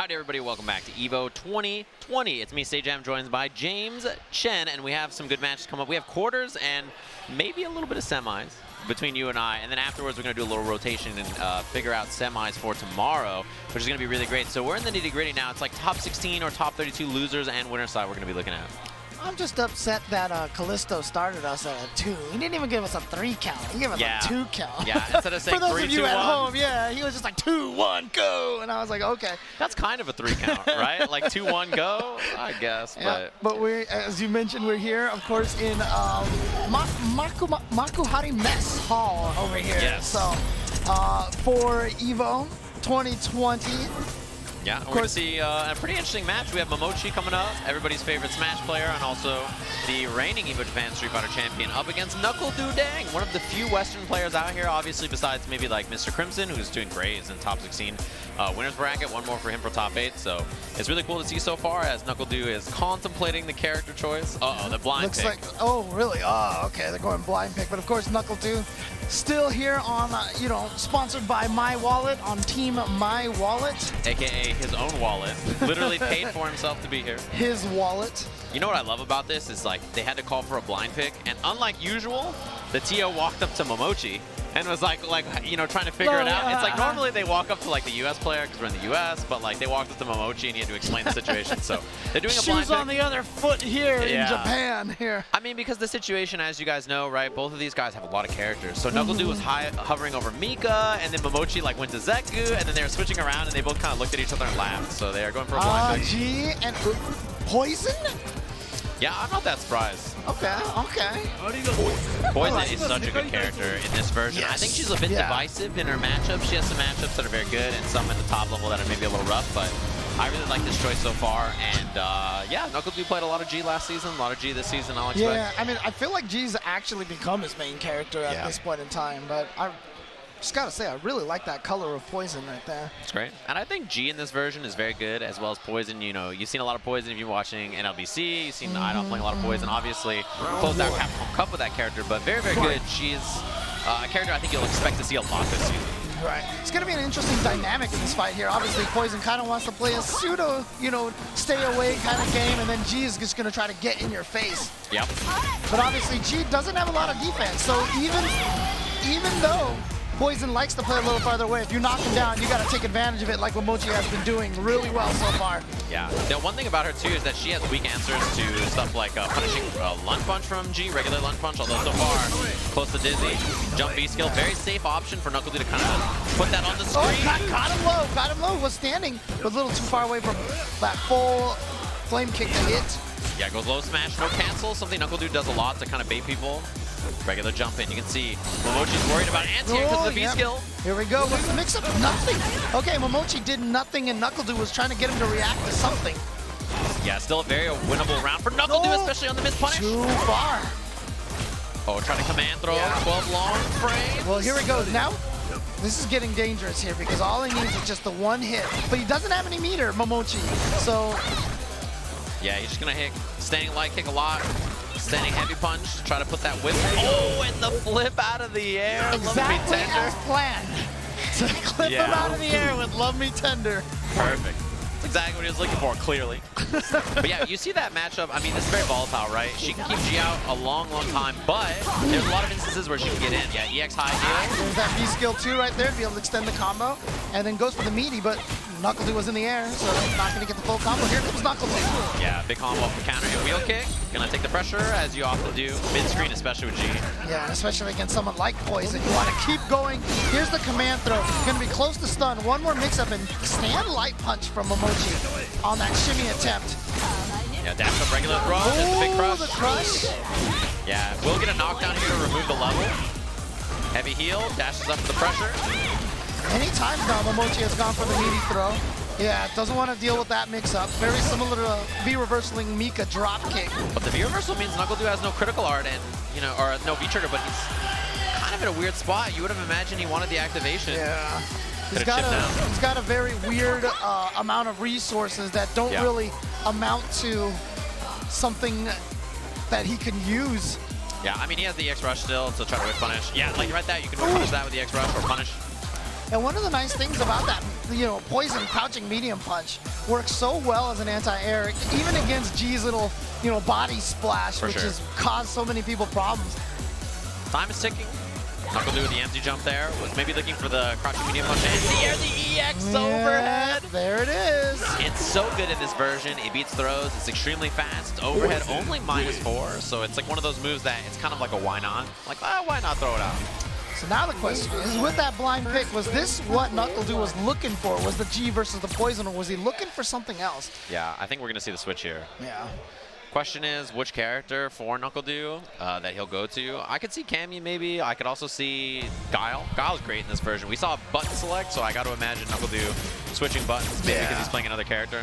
Howdy everybody, welcome back to EVO 2020. It's me, Sajam, joined by James Chen, and we have some good matches come up. We have quarters and maybe a little bit of semis between you and I, and then afterwards we're going to do a little rotation and figure out semis for tomorrow, which is going to be really great. So we're in the nitty-gritty now. It's like top 16 or top 32 losers and winner side we're going to be looking at. I'm just upset that Callisto started us at a 2. He didn't even give us a 3 count. He gave us a 2 count. Yeah, instead of saying 3, 2, 1. For those of you at home, yeah, he was just like 2, 1, go, and I was like, okay. That's kind of a 3 count, right? Like 2, 1, go, I guess. Yeah, but we're, as you mentioned, we're here, of course, in Makuhari Mess Hall over here. Yes. So for EVO 2020. Yeah, we're going to see a pretty interesting match. We have Momochi coming up, everybody's favorite Smash player, and also the reigning EVO Japan Street Fighter champion up against Nuckle, one of the few Western players out here, obviously, besides maybe like Mr. Crimson, who's doing great, is in top 16 winners bracket, one more for him for top 8. So it's really cool to see so far as Nuckle is contemplating the character choice. Uh-oh, the blind Looks pick. like, oh, really? Oh, okay, they're going blind pick. But of course, Nuckle still here on, you know, sponsored by My Wallet, on Team My Wallet. AKA his own wallet. Literally paid for himself to be here. His wallet. You know what I love about this is like they had to call for a blind pick, and unlike usual, the TO walked up to Momochi and was like you know, trying to figure it out. It's like normally they walk up to like the US player because we're in the US, but like they walked up to Momochi and he had to explain the situation. So they're doing a blind Shoes pick. on the other foot here in Japan here. I mean, because the situation, as you guys know, right, both of these guys have a lot of characters. So Nuckle was hovering over Mika, and then Momochi like went to Zeku, and then they were switching around, and they both kind of looked at each other and laughed. So they are going for a blind pick. G and Poison? Yeah, I'm not that surprised. Okay, okay. Poison is such a good character in this version. Yes. I think she's a bit divisive in her matchups. She has some matchups that are very good and some at the top level that are maybe a little rough, but I really like this choice so far. And yeah, Nuckle played a lot of G last season, a lot of G this season, I'll expect. Yeah, I mean, I feel like G's actually become his main character at this point in time, but I just gotta say, I really like that color of Poison right there. It's great. And I think G in this version is very good, as well as Poison. You know, you've seen a lot of Poison if you're watching NLBC. You've seen Idol playing a lot of Poison. Obviously, closed out Capcom Cup with that character, but very, very good. She's a character I think you'll expect to see a lot this season. Right. It's going to be an interesting dynamic in this fight here. Obviously, Poison kind of wants to play a pseudo, you know, stay away kind of game, and then G is just going to try to get in your face. Yep. But obviously, G doesn't have a lot of defense, so even though Poison likes to play a little farther away, if you knock him down, you got to take advantage of it like Momochi has been doing really well so far. Yeah. The one thing about her, too, is that she has weak answers to stuff like punishing lunge punch from G, regular lunge punch, although so far, close to Dizzy. Jump B skill, very safe option for Nuckle to kind of put that on the screen. Oh, got him low, was standing, but a little too far away from that full flame kick to hit. Yeah, goes low smash, no cancel, something Nuckle does a lot to kind of bait people. Regular jump in. You can see Momochi's worried about anti-air because of the B skill. Here we go. What's the mix-up? Nothing. Okay, Momochi did nothing, and Nuckle was trying to get him to react to something. Yeah, still a very winnable round for Nuckle, especially on the mid punish. Too far. Oh, trying to command throw. 12 long frames. Well, here we go. Now, this is getting dangerous here because all he needs is just the one hit. But he doesn't have any meter, Momochi. So, yeah, he's just going to hit standing light kick a lot. Standing heavy punch, try to put that whip. Oh, and the flip out of the air. Exactly as planned. To clip him out of the air with Love Me Tender. Perfect. That's exactly what he was looking for, clearly. But yeah, you see that matchup. I mean, this is very volatile, right? She can keep G out a long, long time, but there's a lot of instances where she can get in. Yeah, EX high deal. There's that B skill too right there to be able to extend the combo. And then goes for the meaty, but Nuckle was in the air, so not going to get the full combo. Here comes Nuckle. Yeah, big combo for counter hit wheel kick. Gonna take the pressure, as you often do, mid-screen, especially with G. Yeah, especially against someone like Poison. You want to keep going. Here's the command throw. Gonna be close to stun. One more mix-up and stand light punch from Momochi on that shimmy attempt. Yeah, dash up regular throw. There's the big crush. The crush. Yeah, we'll get a knockdown here to remove the level. Heavy heal, dashes up for the pressure. Many times now, Momochi has gone for the meaty throw. Yeah, doesn't want to deal with that mix-up. Very similar to V-reversaling Mika drop kick. But the V-reversal means Nuckle has no critical art and, you know, or no V-trigger, but he's kind of in a weird spot. You would have imagined he wanted the activation. Yeah. He's got a very weird amount of resources that don't really amount to something that he can use. Yeah, I mean, he has the X rush still, so try to whip punish. Yeah, like right there, you can whip punish that with the X rush or punish. And one of the nice things about that, you know, poison crouching medium punch works so well as an anti-air, even against G's little, you know, body splash, which has caused so many people problems. Time is ticking. Nuckle do with the empty jump there. Was maybe looking for the crouching medium punch. And the EX overhead. There it is. It's so good in this version. It beats throws. It's extremely fast. It's overhead only -4. So it's like one of those moves that it's kind of like a why not? Like, why not throw it out? So now the question is, with that blind pick, was this what Nuckle was looking for? Was the G versus the poison, or was he looking for something else? Yeah, I think we're going to see the switch here. Yeah. Question is, which character for Nuckle that he'll go to? I could see Cammy maybe. I could also see Guile. Guile's great in this version. We saw a button select, so I got to imagine Nuckle switching buttons, maybe because he's playing another character.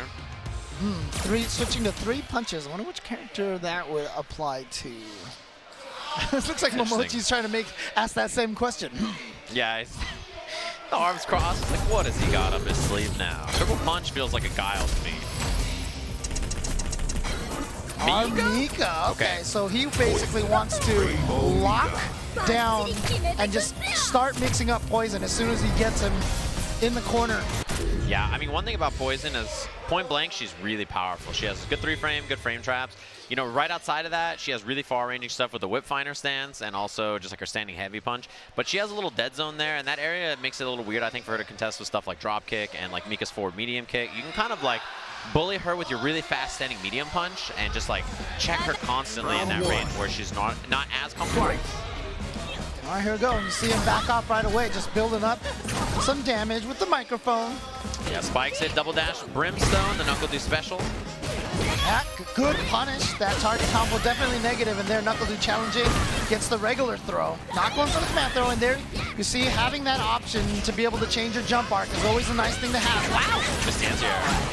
Switching to 3 punches. I wonder which character that would apply to. This looks like Momochi's trying to ask that same question. Yeah, the arms crossed. Like, what has he got up his sleeve now? Triple punch feels like a Guile to me. Mika. Okay, so he basically wants to lock down and just start mixing up poison as soon as he gets him in the corner. Yeah, I mean, one thing about poison is point blank, she's really powerful. She has good 3-frame, good frame traps. You know, right outside of that, she has really far-ranging stuff with the whip finder stance and also just like her standing heavy punch. But she has a little dead zone there, and that area makes it a little weird, I think, for her to contest with stuff like drop kick and like Mika's forward medium kick. You can kind of like bully her with your really fast standing medium punch and just like check her constantly in that range where she's not as comfortable. All right, here we go. You see him back off right away, just building up some damage with the microphone. Yeah, spikes hit, double dash, brimstone, the Nuckle special. That good punish. That target combo definitely negative, and there Nuckle challenging gets the regular throw. Not going for the command throw, and there you see having that option to be able to change your jump arc is always a nice thing to have. Wow! Just stands here.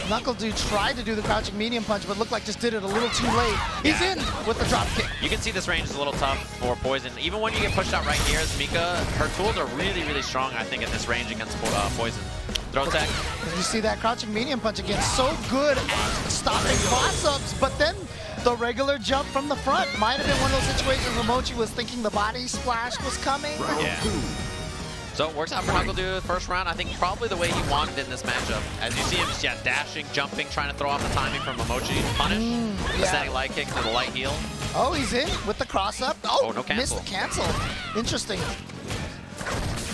Nuckle tried to do the crouching medium punch, but looked like just did it a little too late. He's in with the drop kick. You can see this range is a little tough for poison. Even when you get pushed out right here as Mika, her tools are really, really strong, I think, in this range against poison. Throw tech. You see that crouching medium punch again, so good at stopping cross-ups, but then the regular jump from the front might have been one of those situations where Momochi was thinking the body splash was coming. Yeah. So it works out for Nuckle first round. I think probably the way he wanted in this matchup. As you see him just dashing, jumping, trying to throw off the timing from Momochi. Punish. The steady light kick to the light heel. Oh, he's in with the cross-up. Oh, no cancel. Missed the cancel. Interesting.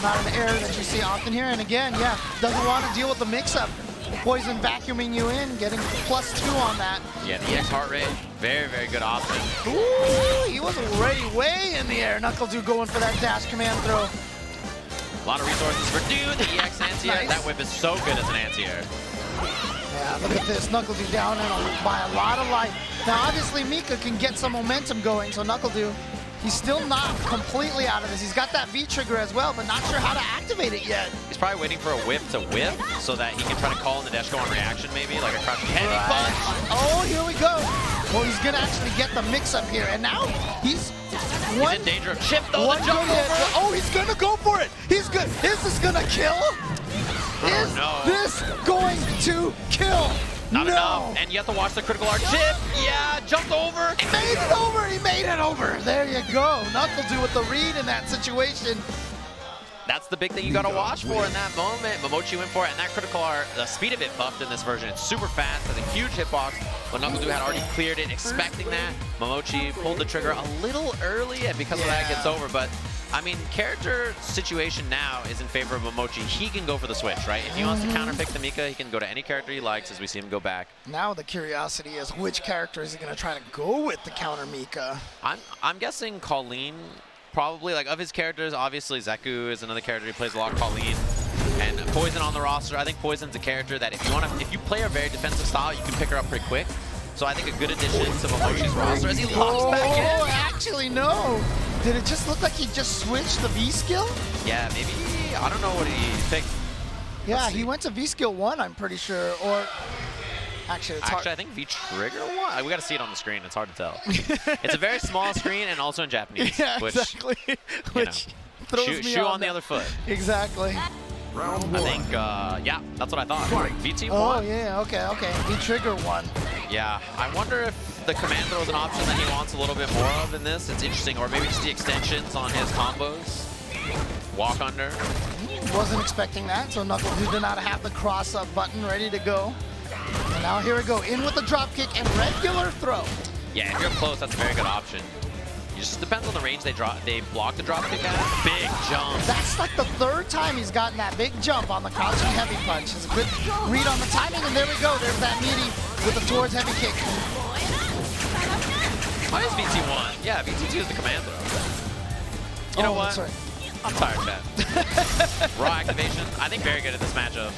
Not an error that you see often here. And again, yeah, doesn't want to deal with the mix-up. Poison vacuuming you in, getting +2 on that. Yeah, the EX heart rate, very, very good option. Ooh, he was already way in the air. Nuckle going for that dash command throw. A lot of resources for the EX anti-air. Nice. That whip is so good as an anti-air. Yeah, look at this. Nuckle down and by a lot of life. Now, obviously, Mika can get some momentum going, so Nuckle he's still not completely out of this. He's got that V-trigger as well, but not sure how to activate it yet. He's probably waiting for a whip to whip so that he can try to call in the dash go on reaction maybe, like a crouching heavy punch. Oh, here we go. Well, he's going to actually get the mix-up here, and now he's in danger of chip, though, the jump over. Oh, he's going to go for it. He's good. Is this going to kill? Is this going to kill? Not enough, and you have to watch the critical arc chip. Yeah, jumped over. He made it over. He made it over. There you go. Nuckle with the read in that situation. That's the big thing you got to watch for in that moment. Momochi went for it, and that critical arc, the speed of it buffed in this version. It's super fast, has a huge hitbox, but Nuckle had already cleared it, expecting that. Momochi pulled the trigger a little early, and because of that, it gets over. But I mean, character situation now is in favor of Momochi. He can go for the switch, right? If he wants to counterpick the Mika, he can go to any character he likes as we see him go back. Now the curiosity is which character is he going to try to go with the counter Mika? I'm guessing Kolin, probably. Like, of his characters, obviously Zeku is another character. He plays a lot of Kolin. And Poison on the roster. I think Poison's a character that if you play a very defensive style, you can pick her up pretty quick. So I think a good addition to Momochi's roster as he locks back in. Oh, actually, no. Did it just look like he just switched the V skill? Yeah, maybe. I don't know what he picked. Yeah, he went to V skill 1, I'm pretty sure. Or actually, it's hard. I think V trigger 1. We got to see it on the screen. It's hard to tell. It's a very small screen and also in Japanese. Yeah, exactly. Which throws me shoe on the other foot. Exactly. I think, yeah, that's what I thought. VT1. Oh, yeah, okay. V-trigger 1. Yeah, I wonder if the command throw is an option that he wants a little bit more of in this. It's interesting, or maybe just the extensions on his combos. Walk under. Wasn't expecting that, so Nuckle did not have the cross-up button ready to go. And now here we go, in with the drop kick and regular throw. Yeah, if you're close, that's a very good option. It just depends on the range they block the drop kick at. Big jump. That's like the third time he's gotten that big jump on the crouching heavy punch. It's a good read on the timing, and there we go. There's that meaty with the towards heavy kick. Why is VT1? Yeah, VT2 is the command throw. You know what? That's right. I'm tired, chat. Raw activation. I think very good at this matchup.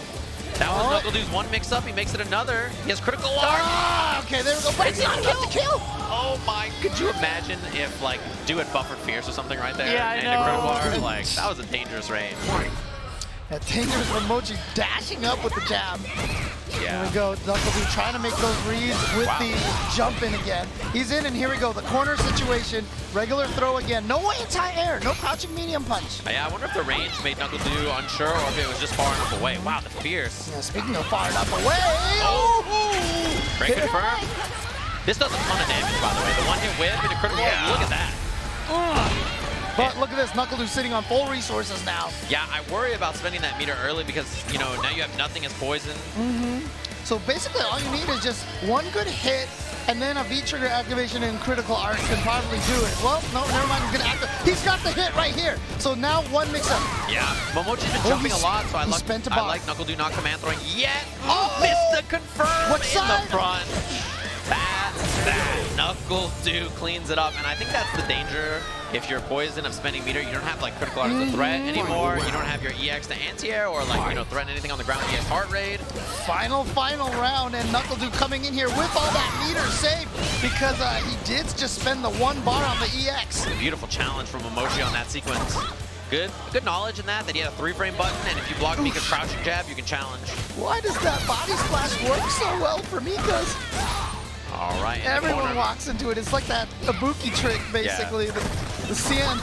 That was Nuckle Dude's one mix-up. He makes it another. He has critical large. Ah, okay, there we go. But it's not get the kill. Oh my! Could you imagine if like Dude had buffered Fierce or something right there? Yeah, I and know. a critical large? Like that was a dangerous range. That dangerous Momochi dashing up with the jab. Yeah. Here we go, Nuckle Dude trying to make those reads with the jump in again. He's in, and here we go, the corner situation, regular throw again. No anti-air, no crouching medium punch. Yeah, I wonder if the range made Nuckle Dude unsure or if it was just far enough away. Wow, the Fierce. Yeah, speaking of far enough away. Oh! Great confirm. This does a ton of damage, by the way. The one hit whip and a critical. Yeah. Look at that. But look at this, Nuckle Dude sitting on full resources now. Yeah, I worry about spending that meter early because, you know, now you have nothing as poison. So basically all you need is just one good hit and then a V-trigger activation and critical arc can probably do it. Well, no, never mind, he's gonna activate. He's got the hit right here. So now one mix-up. Yeah, Momochi's been jumping a lot, so I like Nuckle Dude not command throwing yet. Oh, missed the confirm What in side? the front. That Nuckle Dude cleans it up, and I think that's the danger. If you're poison of spending meter, you don't have like critical art as a threat anymore. You don't have your EX to anti-air or like, you know, threaten anything on the ground with EX heart rate. Final round, and Nuckle Dude coming in here with all that meter saved because he did just spend the one bar on the EX. Beautiful challenge from Momochi on that sequence. Good knowledge in that he had a 3-frame button, and if you block Mika's crouching jab, you can challenge. Why does that body splash work so well for Mika's? All right, everyone walks into it. It's like that Ibuki trick, basically. Yeah. The CN.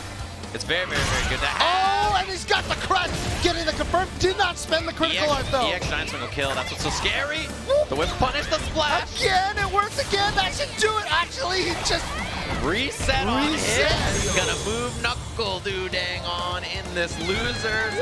It's very, very, very good. Oh, and he's got the crush. Getting the confirm. Did not spend the critical art, though. EX Giant Swing will kill. That's what's so scary. The whip punish, the splash. Again, it worked again. That should do it. Actually, he just... Reset on hit. He's gonna move Nuckle Dudang on in this loser's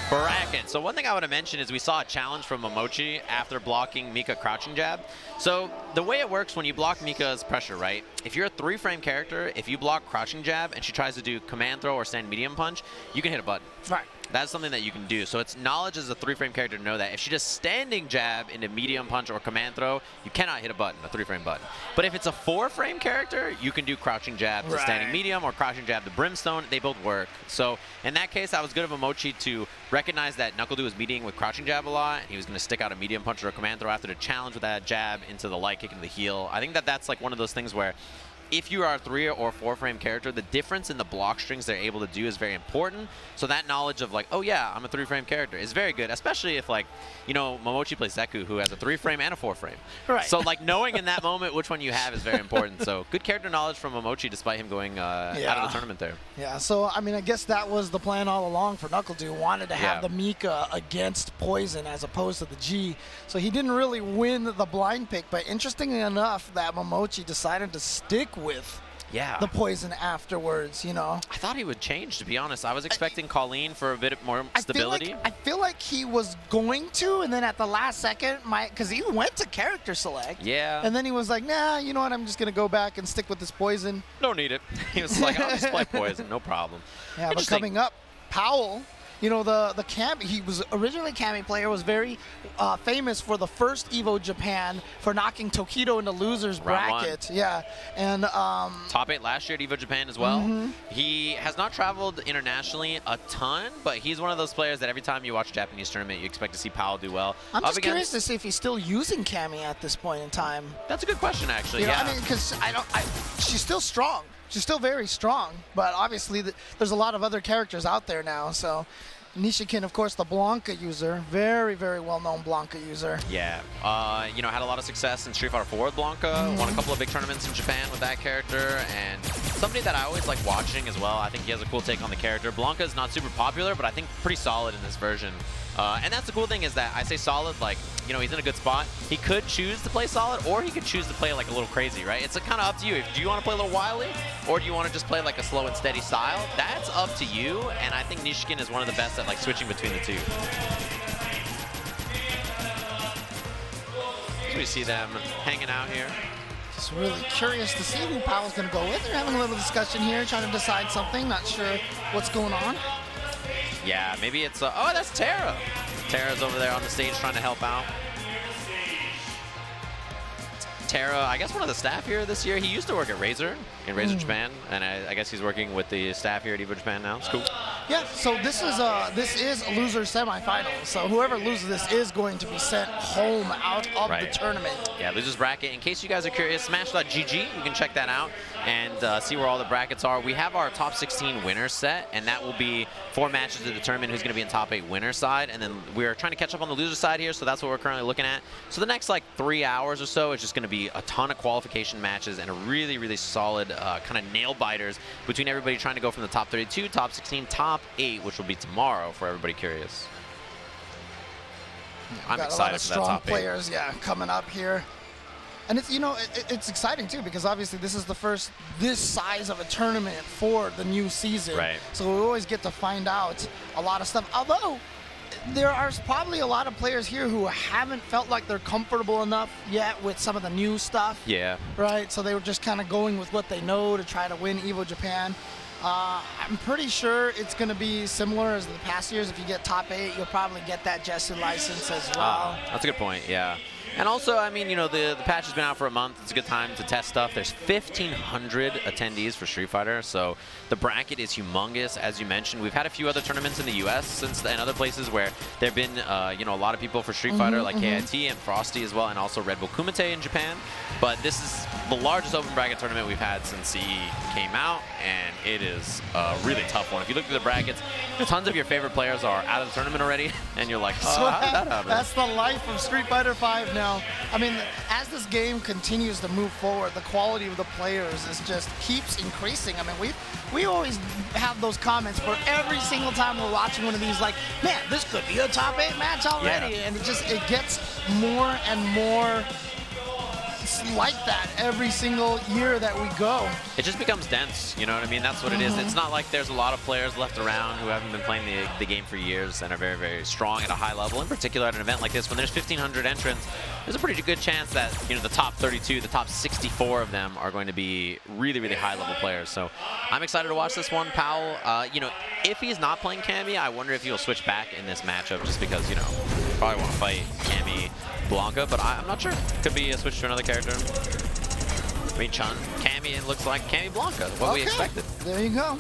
bracket. So one thing I want to mention is we saw a challenge from Momochi after blocking Mika crouching jab. So the way it works when you block Mika's pressure, right? If you're a 3-frame character, if you block crouching jab and she tries to do command throw or stand medium punch, you can hit a button. Right. That's something that you can do. So it's knowledge as a 3-frame character to know that if she does standing jab into medium punch or command throw, you cannot hit a button, a 3-frame button. But if it's a 4-frame character, you can do crouching jab to standing medium or crouching jab to brimstone. They both work. So in that case, that was good of Momochi to recognize that Nuckle Dude was meeting with crouching jab a lot, and he was going to stick out a medium punch or a command throw after the challenge with that jab into the light kick into the heel. I think that that's like one of those things where if you are a 3 or 4-frame character, the difference in the block strings they're able to do is very important. So that knowledge of like, oh yeah, I'm a 3-frame character is very good, especially if like, you know, Momochi plays Zeku, who has a 3-frame and a 4-frame. Right. So like knowing in that moment which one you have is very important. So good character knowledge from Momochi despite him going out of the tournament there. Yeah, so I mean, I guess that was the plan all along for Nuckle Dude. Wanted to have the Mika against Poison as opposed to the G. So he didn't really win the blind pick, but interestingly enough, that Momochi decided to stick with the Poison afterwards, you know. I thought he would change, to be honest. I was expecting Kolin for a bit more stability. I feel like he was going to, and then at the last second, because he went to character select. Yeah. And then he was like, nah, you know what, I'm just going to go back and stick with this Poison. Don't need it. He was like, I'll just play Poison, no problem. Yeah, but coming up, Powell. You know, the Cammy, he was originally Cammy player, was very famous for the first EVO Japan for knocking Tokido into loser's bracket. Yeah, and top 8 last year at EVO Japan as well. He has not traveled internationally a ton, but he's one of those players that every time you watch a Japanese tournament, you expect to see Powell do well. I'm just curious to see if he's still using Cammy at this point in time. That's a good question, actually. You know, I mean, because she's still strong. She's still very strong, but obviously there's a lot of other characters out there now, so. Nishikin, of course, the Blanka user. Very, very well-known Blanka user. Yeah. You know, had a lot of success in Street Fighter 4 with Blanka. Won a couple of big tournaments in Japan with that character. And somebody that I always like watching as well. I think he has a cool take on the character. Blanka is not super popular, but I think pretty solid in this version. And that's the cool thing is that I say solid, like, you know, he's in a good spot. He could choose to play solid, or he could choose to play like a little crazy, right? It's kind of up to you. Do you want to play a little wily, or do you want to just play like a slow and steady style? That's up to you, and I think Nishikin is one of the best at like switching between the two. So we see them hanging out here. Just really curious to see who Powell's going to go with. They're having a little discussion here, trying to decide something. Not sure what's going on. Yeah, maybe it's, oh, that's Tara. Tara's over there on the stage trying to help out. Tara, I guess one of the staff here this year. He used to work at Razer in Razer Japan, and I guess he's working with the staff here at EVO Japan now. It's cool. Yeah, so this is a loser semifinal. So whoever loses this is going to be sent home out of the tournament. Yeah, losers bracket. In case you guys are curious, smash.gg, you can check that out and see where all the brackets are. We have our top 16 winners set, and that will be 4 matches to determine who's going to be in top 8 winner side. And then we're trying to catch up on the loser side here, so that's what we're currently looking at. So the next like 3 hours or so is just going to be a ton of qualification matches and a really, really solid kind of nail biters between everybody trying to go from the top 32, top 16, top 8, which will be tomorrow for everybody curious. I'm excited for that top 8. Players, coming up here. And it's, you know, it's exciting too, because obviously this is the first this size of a tournament for the new season. Right. So we always get to find out a lot of stuff. Although there are probably a lot of players here who haven't felt like they're comfortable enough yet with some of the new stuff. Yeah. Right. So they were just kind of going with what they know to try to win EVO Japan. I'm pretty sure it's going to be similar as the past years. If you get top 8, you'll probably get that Jesu license as well. That's a good point, yeah. And also, I mean, you know, the patch has been out for a month. It's a good time to test stuff. There's 1,500 attendees for Street Fighter, so the bracket is humongous, as you mentioned. We've had a few other tournaments in the U.S. and other places where there have been, you know, a lot of people for Street Fighter, like KIT and Frosty as well, and also Red Bull Kumite in Japan. But this is the largest open bracket tournament we've had since CE came out, and it is a really tough one. If you look at the brackets, tons of your favorite players are out of the tournament already, and you're like, oh, how did that happen? That's the life of Street Fighter 5 now. I mean, as this game continues to move forward, the quality of the players just keeps increasing. I mean, we always have those comments for every single time we're watching one of these, like, man, this could be a top 8 match already. Yeah. And it gets more and more like that every single year that we go. It just becomes dense, you know what I mean? That's what it is. It's not like there's a lot of players left around who haven't been playing the game for years and are very, very strong at a high level. In particular, at an event like this, when there's 1,500 entrants, there's a pretty good chance that, you know, the top 32, the top 64 of them are going to be really, really high-level players. So I'm excited to watch this one. Powell, you know, if he's not playing Cammy, I wonder if he'll switch back in this matchup just because, you know, probably want to fight Cammy, Blanka, but I'm not sure. Could be a switch to another character. I mean, Cammy, it looks like Cammy Blanka, what we expected. There you go.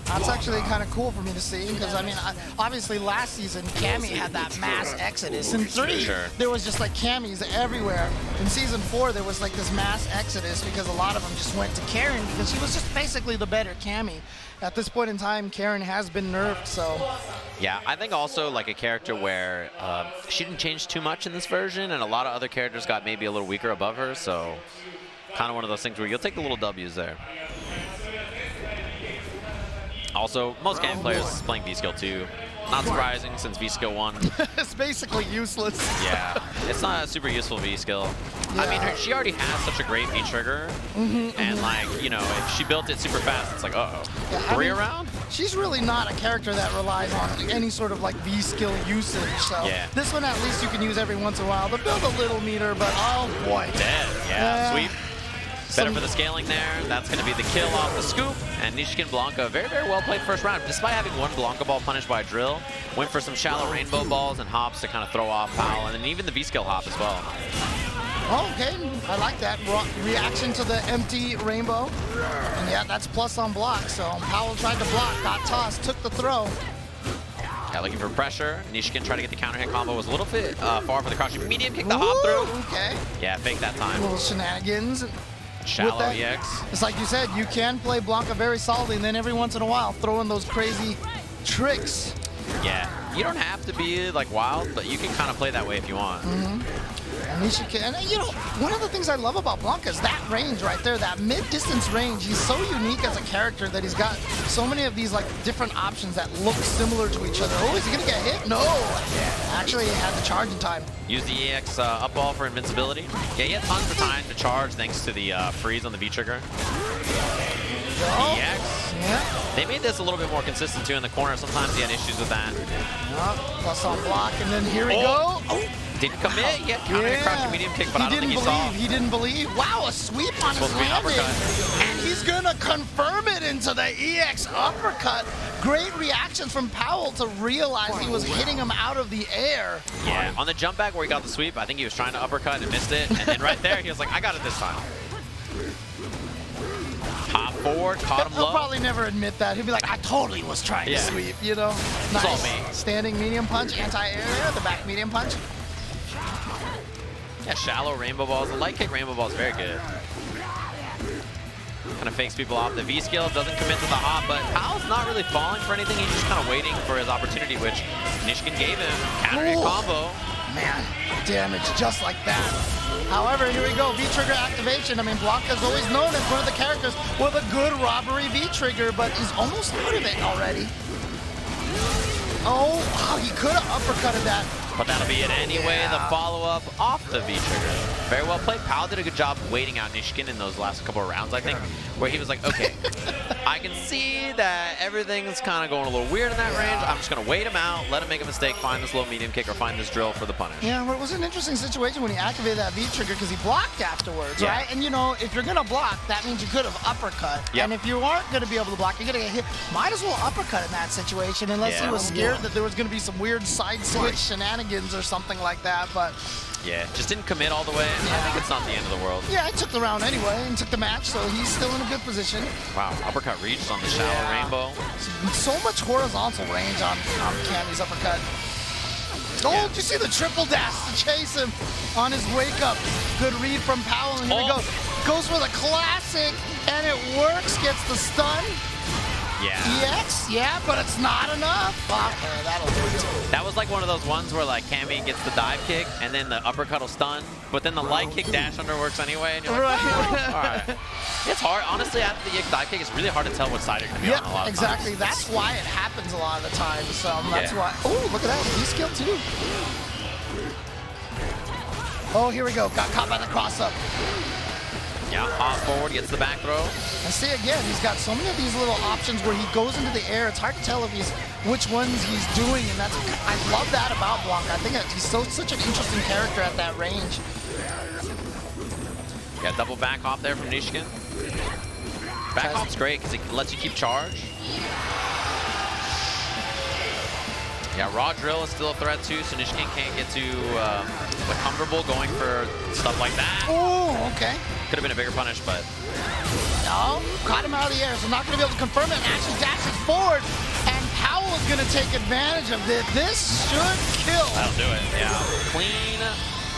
That's actually kind of cool for me to see, because I mean, obviously last season Cammy had that mass exodus. In 3, there was just like Cammys everywhere. In season 4, there was like this mass exodus because a lot of them just went to Karen because she was just basically the better Cammy. At this point in time, Karen has been nerfed, so. Yeah, I think also like a character where she didn't change too much in this version, and a lot of other characters got maybe a little weaker above her, so kind of one of those things where you'll take the little W's there. Also, most Cammy players playing V-Skill too. Not surprising since V-Skill 1. It's basically useless. Yeah, it's not a super useful V-Skill. Yeah. I mean, she already has such a great V-Trigger, and like, you know, if she built it super fast, it's like, uh-oh. Yeah, 3 around? She's really not a character that relies on any sort of like V-Skill usage, so this one at least you can use every once in a while to build a little meter, but oh boy. Dead, sweep. Better for the scaling there. That's going to be the kill off the scoop. And Nishikin Blanka, very, very well played first round. Despite having one Blanka ball punished by a drill, went for some shallow rainbow balls and hops to kind of throw off Powell, and then even the V-skill hop as well. Oh, okay, I like that. Reaction to the empty rainbow. And yeah, that's plus on block. So Powell tried to block, got tossed, took the throw. Yeah, looking for pressure. Nishikin tried to get the counter hit combo. Was a little bit far for the crouching medium. Kick the hop through. Okay. Yeah, fake that time. Little shenanigans. Shallow EX. It's like you said, you can play Blanka very solidly, and then every once in a while throw in those crazy tricks. Yeah, you don't have to be like wild, but you can kind of play that way if you want. And Nishikin, and you know, one of the things I love about Blanka is that range right there, that mid-distance range. He's so unique as a character that he's got so many of these like different options that look similar to each other. Oh, is he gonna get hit? No! Actually, he had the charge in time. Use the EX up ball for invincibility. Yeah, he had tons of time to charge thanks to the freeze on the V-trigger. Oh. EX. Yeah. They made this a little bit more consistent too in the corner. Sometimes he had issues with that. Plus on block, and then here we go. Oh. Didn't commit yet. Counter crouching medium kick, but I don't think he saw. He didn't believe. Wow, a sweep on his landing. And he's going to confirm it into the EX uppercut. Great reactions from Powell to realize he was hitting him out of the air. Yeah, on the jump back where he got the sweep, I think he was trying to uppercut and missed it. And then right there, he was like, I got it this time. Hop forward, caught him low. He'll probably never admit that. He'll be like, I totally was trying to sweep, you know? It's all Nice. me. Standing medium punch, anti-air, the back medium punch. Yeah, shallow rainbow balls. The light kick rainbow ball is very good. Kind of fakes people off. The V skill doesn't commit to the hop, but Powell's not really falling for anything. He's just kind of waiting for his opportunity, which Nishikin gave him. Counter hit combo. Man, damage just like that. However, here we go, V-trigger activation. I mean, Blanka's always known as one of the characters with a good robbery V-trigger, but he's almost out of it already. Oh, wow, he could have uppercutted that. But that'll be it anyway. The follow-up off the V-trigger. Very well played. Powell did a good job waiting out Nishikin in those last couple of rounds, I think, where he was like, okay, I can see that everything's kind of going a little weird in that range. I'm just going to wait him out, let him make a mistake, find this low medium kick, or find this drill for the punish. Yeah, well, it was an interesting situation when he activated that V-trigger because he blocked afterwards, right? And, you know, if you're going to block, that means you could have uppercut. And if you aren't going to be able to block, you're going to get hit. Might as well uppercut in that situation unless he was scared that there was going to be some weird side switch shenanigans or something like that, but... Yeah, just didn't commit all the way. I think it's not the end of the world. Yeah, I took the round anyway and took the match, so he's still in a good position. Wow, uppercut reached on the shallow rainbow. So much horizontal range on Cammy's uppercut. Oh, did you see the triple dash to chase him on his wake up? Good read from Powell, and here we go. Goes for the classic, and it works, gets the stun. Yeah. EX, yeah, but it's not enough. Okay, that'll do it. That was like one of those ones where like Cammy gets the dive kick and then the uppercut will stun, but then the light kick dash under works anyway, and you're like, oh, all right. It's hard. Honestly, after the dive kick, it's really hard to tell what side you're going to be on a lot of exactly. times. That's why it happens a lot of the time. So that's why. Oh, look at that. V-skill too. Oh, here we go. Got caught by the cross-up. Yeah, hop forward, gets the back throw. And see again, he's got so many of these little options where he goes into the air. It's hard to tell if which ones he's doing, and that's I love that about Blanka. I think he's such an interesting character at that range. Yeah, double back hop there from Nishikin. Back hop's great because it lets you keep charge. Yeah, raw drill is still a threat too, so Nishikin can't get too comfortable going for stuff like that. Oh, okay. Could have been a bigger punish, but... No, caught him out of the air, so not going to be able to confirm it. Actually dashes forward, and Powell is going to take advantage of this. This should kill. That'll do it, yeah. Clean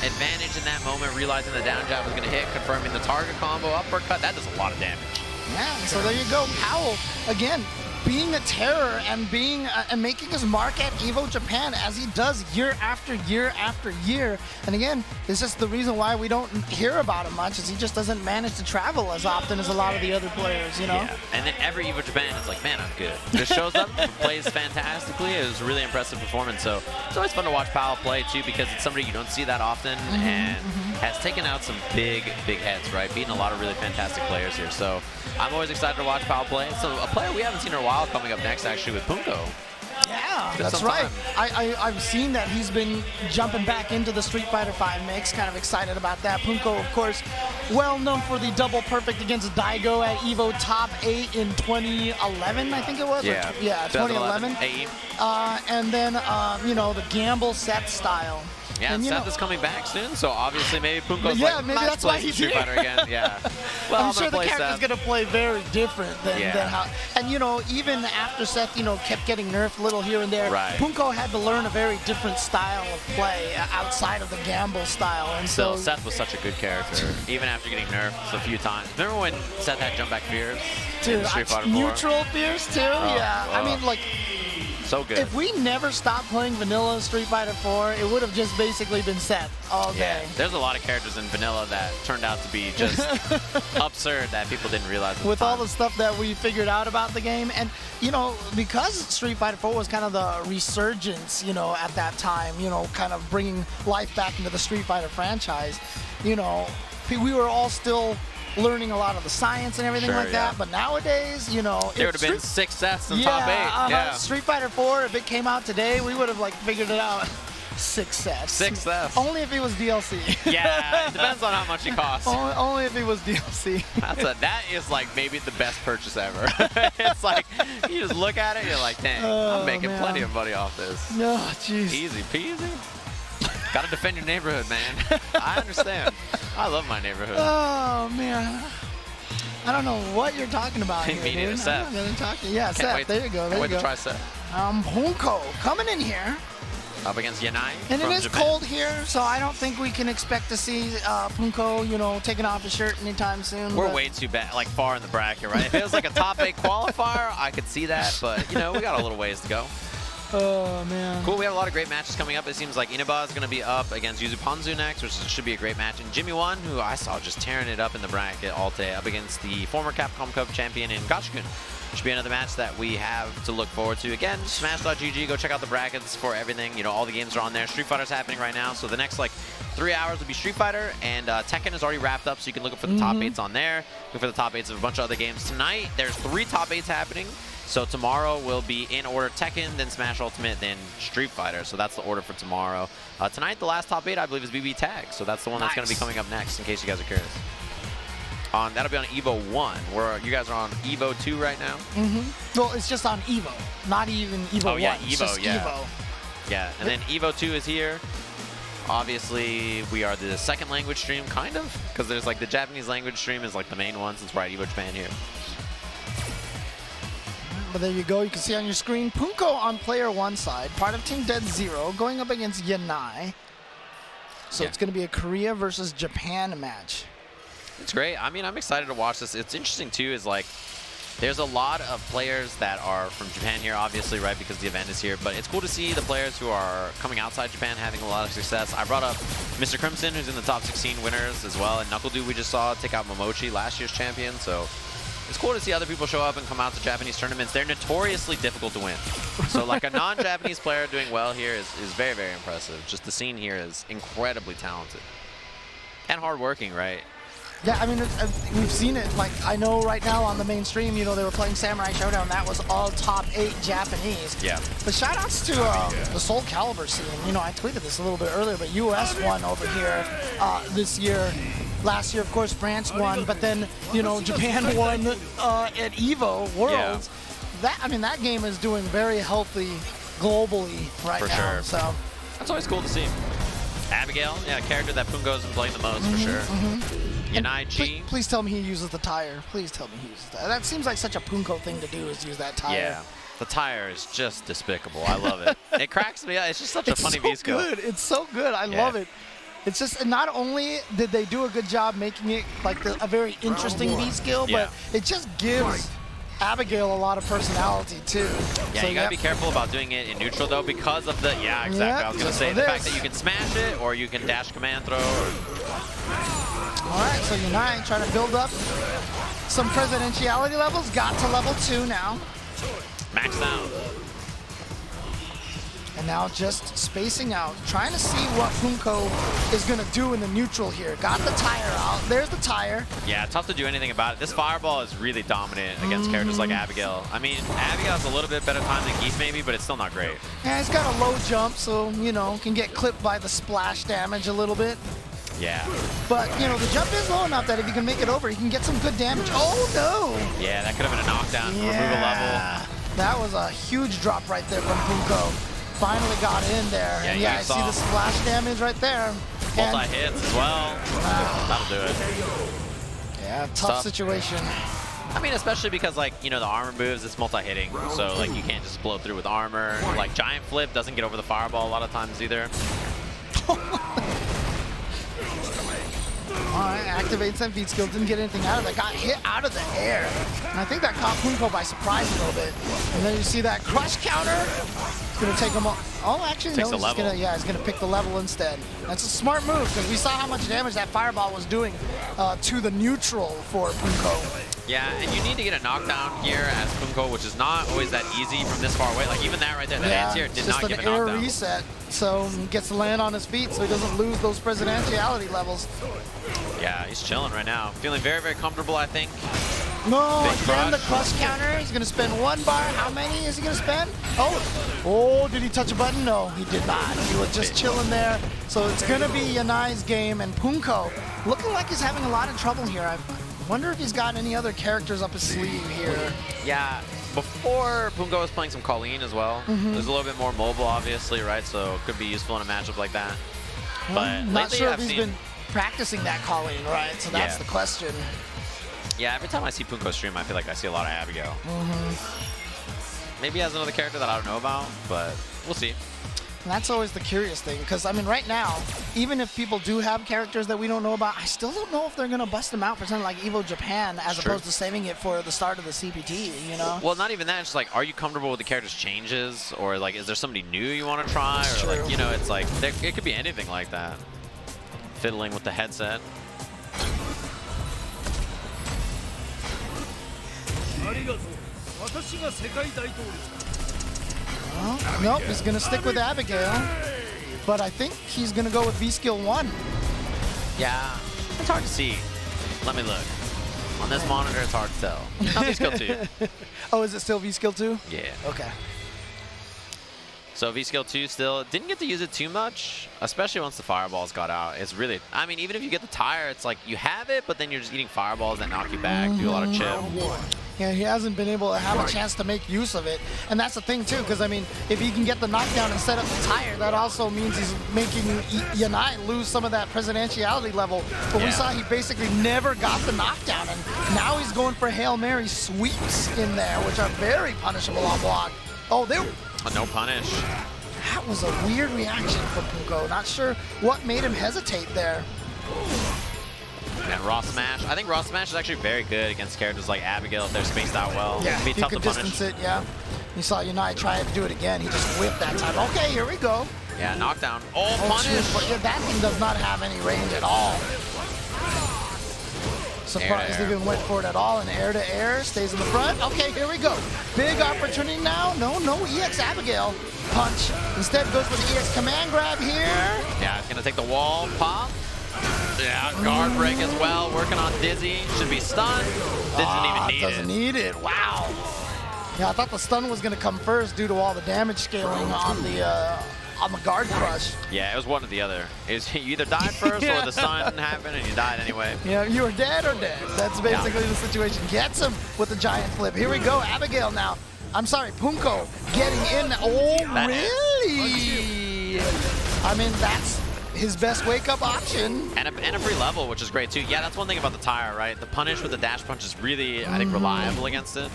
advantage in that moment, realizing the down jab was going to hit, confirming the target combo, uppercut. That does a lot of damage. Yeah, so there you go. Powell, again, being a terror and being and making his mark at EVO Japan as he does year after year after year. And again, it's just the reason why we don't hear about him much is he just doesn't manage to travel as often as a lot of the other players, you know? Yeah, and then every EVO Japan is like, man, I'm good. Just shows up, plays fantastically. It was a really impressive performance. So it's always fun to watch Powell play too because it's somebody you don't see that often and has taken out some big heads, right? Beating a lot of really fantastic players here. So I'm always excited to watch Powell play. So a player we haven't seen in a while coming up next actually with Poongko. Yeah, that's right. I've seen that he's been jumping back into the Street Fighter V mix. Kind of excited about that. Poongko, of course, well known for the double perfect against Daigo at EVO Top 8 in 2011, I think it was. Yeah, 2011. And then, you know, the gamble set style. Yeah, and Seth is coming back soon, so obviously maybe Poongko's maybe that's why he's Street Fighter again. Yeah. Well, I'm sure the character's going to play very different than how... And, you know, even after Seth, you know, kept getting nerfed a little here and there, Poongko had to learn a very different style of play outside of the gamble style. And so Seth was such a good character, even after getting nerfed a few times. Remember when Seth had jump back fears in Street Fighter 4? Neutral fears, too? I mean, like... So good. If we never stopped playing vanilla Street Fighter 4, it would have just basically been set all day. Yeah, there's a lot of characters in vanilla that turned out to be just absurd that people didn't realize. With all the stuff that we figured out about the game, and you know, because Street Fighter 4 was kind of the resurgence, you know, at that time, you know, kind of bringing life back into the Street Fighter franchise, you know, we were all still learning a lot of the science and everything like that, but nowadays, you know, there would have been 6 Fs in top 8. Street Fighter 4, if it came out today, we would have like figured it out. 6 Fs. 6 Fs. Only if it was DLC. Yeah, it depends on how much it costs. Only if it was DLC. That is like maybe the best purchase ever. It's like you just look at it, you're like, dang, I'm making plenty of money off this. No, jeez. Easy peasy. Gotta defend your neighborhood, man. I understand. I love my neighborhood. Oh, man. I don't know what you're talking about here, Me neither, dude. Seth. I'm not gonna talk to you. Yeah, Seth, there you go. There you Wait go. to try Seth. Poongko coming in here. Up against Yanai. And it is Japan. cold here, so I don't think we can expect to see Poongko, you know, taking off his shirt anytime soon. We're way too bad, like far in the bracket, right? If it was like a top 8 qualifier, I could see that, but you know, we got a little ways to go. Oh, man. Cool, we have a lot of great matches coming up. It seems like Inaba is going to be up against Yuzuponzu next, which should be a great match. And Jimmy One, who I saw just tearing it up in the bracket all day, up against the former Capcom Cup champion in Gachikun. Should be another match that we have to look forward to. Again, Smash.gg, go check out the brackets for everything. You know, all the games are on there. Street Fighter's happening right now, so the next like 3 hours will be Street Fighter, and Tekken is already wrapped up, so you can look for the top 8s on there. Look for the top 8s of a bunch of other games. Tonight, there's 3 top 8s happening. So tomorrow will be in order Tekken, then Smash Ultimate, then Street Fighter. So that's the order for tomorrow. Tonight, the last top 8, I believe, is BB Tag. So that's the one that's going to be coming up next, in case you guys are curious. That'll be on EVO 1, where you guys are on EVO 2 right now. Well, it's just on EVO, not even EVO 1. Oh, yeah, It's EVO, just yeah. EVO. Yeah, and then EVO 2 is here. Obviously, we are the second language stream, kind of, because there's like the Japanese language stream is like the main one, since we're at EVO Japan here. But there you go. You can see on your screen, Poongko on player 1 side, part of Team Dead 0, going up against Yanai. So it's going to be a Korea versus Japan match. It's great. I mean, I'm excited to watch this. It's interesting, too, is like, there's a lot of players that are from Japan here, obviously, right, because the event is here. But it's cool to see the players who are coming outside Japan having a lot of success. I brought up Mr. Crimson, who's in the top 16 winners as well, and Nuckle Dude we just saw take out Momochi, last year's champion. So it's cool to see other people show up and come out to Japanese tournaments. They're notoriously difficult to win. So like a non-Japanese player doing well here is very, very impressive. Just the scene here is incredibly talented. And hardworking, right? Yeah, I mean, we've seen it. Like, I know right now on the mainstream, you know, they were playing Samurai Showdown. That was all top 8 Japanese. Yeah. But shout-outs to the Soul Calibur scene. You know, I tweeted this a little bit earlier, but US won over here this year. Last year, of course, France won, but then, you know, Japan won at EVO Worlds. Yeah. I mean, that game is doing very healthy globally right now. For sure. So that's always cool to see. Abigail, yeah, a character that Poongko's been playing the most, for sure. Yanai G. Please tell me he uses the tire. Please tell me he uses that. That seems like such a Poongko thing to do, is use that tire. Yeah, the tire is just despicable. I love it. It cracks me up. It's just such a funny V-skill. It's so good. It's so good. I love it. It's just, not only did they do a good job making it like a very interesting V-skill, but it just gives Abigail a lot of personality too. Yeah, so you gotta be careful about doing it in neutral though, because of the, exactly. I was gonna say the fact that you can smash it or you can dash command throw. All right, so Yanai trying to build up some presidentiality levels. Got to level 2 now. Maxed out. And now just spacing out, trying to see what Poongko is going to do in the neutral here. Got the tire out. There's the tire. Yeah, tough to do anything about it. This fireball is really dominant against characters like Abigail. I mean, Abigail has a little bit better time than Geef maybe, but it's still not great. Yeah, he's got a low jump, so, you know, can get clipped by the splash damage a little bit. Yeah. But, you know, the jump is low enough that if you can make it over, you can get some good damage. Oh, no! Yeah, that could have been a knockdown, remove a level. That was a huge drop right there from Poongko. Finally got in there. Yeah, and I see the splash damage right there. Multi-hits as well. That'll do it. Yeah, tough situation. I mean, especially because, like, you know, the armor moves, it's multi-hitting. So, like, you can't just blow through with armor. Like, Giant Flip doesn't get over the fireball a lot of times either. Alright, activates that beat skill, didn't get anything out of it, got hit out of the air. And I think that caught Poongko by surprise a little bit. And then you see that crush counter. It's gonna take him actually no, he's gonna pick the level instead. That's a smart move, because we saw how much damage that fireball was doing to the neutral for Poongko. Yeah, and you need to get a knockdown here as Poongko, which is not always that easy from this far away. Like even that right there, that anti-air did not give a knockdown. Just an air reset, so he gets to land on his feet so he doesn't lose those presidentiality levels. Yeah, he's chilling right now. Feeling very, very comfortable, I think. No, again the crush counter. He's gonna spend 1 bar. How many is he gonna spend? Oh, did he touch a button? No, he did not. He was just chilling there. So it's gonna be Yanai's game, and Poongko looking like he's having a lot of trouble here. I wonder if he's got any other characters up his sleeve here. Yeah, before Poongko was playing some Kolin as well. There's a little bit more mobile, obviously, right? So it could be useful in a matchup like that. But not sure if he's been practicing that Kolin, right? So that's the question. Yeah, every time I see Poongko stream, I feel like I see a lot of Abigail. Maybe he has another character that I don't know about, but we'll see. And that's always the curious thing, because I mean, right now, even if people do have characters that we don't know about, I still don't know if they're gonna bust them out for something like EVO Japan, as opposed to saving it for the start of the CPT. You know? Well, not even that. It's like, are you comfortable with the character's changes, or like, is there somebody new you want to try, or like, you know, it's like it could be anything like that. Fiddling with the headset. Well, nope, he's going to stick with Abigail, but I think he's going to go with V-Skill 1. Yeah, it's hard to see. Let me look. On this monitor, it's hard to tell. Not V-Skill 2. Oh, is it still V-Skill 2? Yeah. Okay. So V-Skill 2 still didn't get to use it too much, especially once the fireballs got out. It's really, I mean, even if you get the tire, it's like you have it, but then you're just eating fireballs that knock you back, do a lot of chip. Yeah, he hasn't been able to have a chance to make use of it. And that's the thing, too, because, I mean, if he can get the knockdown and set up the tire, that also means he's making Yanai lose some of that presidentiality level. But we saw he basically never got the knockdown, and now he's going for Hail Mary sweeps in there, which are very punishable on block. Oh, they no punish. That was a weird reaction from Poongko. Not sure what made him hesitate there. And raw smash. I think raw smash is actually very good against characters like Abigail if they're spaced out well. Yeah, it can be tough could to punish. distance it, yeah. You saw Yanai try to do it again. He just whipped that time. Okay, here we go. Yeah, knockdown. Oh, punish. But yeah, that thing does not have any range at all. Surprised he even went for it at all, and air to air, stays in the front. Okay, here we go. Big opportunity now. No, EX Abigail punch. Instead goes for the EX command grab here. Yeah, it's gonna take the wall, pop. Yeah, guard break as well, working on Dizzy. Should be stunned. Doesn't need it. Wow. Yeah, I thought the stun was gonna come first due to all the damage scaling on the guard crush. Yeah, it was one or the other. You either died first or the stun happened and you died anyway. Yeah, you were dead or dead. That's basically the situation. Gets him with the giant flip. Here we go, Abigail now. I'm sorry, Poongko getting in. Oh, really? I mean, that's his best wake-up option. And a free level, which is great too. Yeah, that's one thing about the tire, right? The punish with the dash punch is really, I think, reliable against it.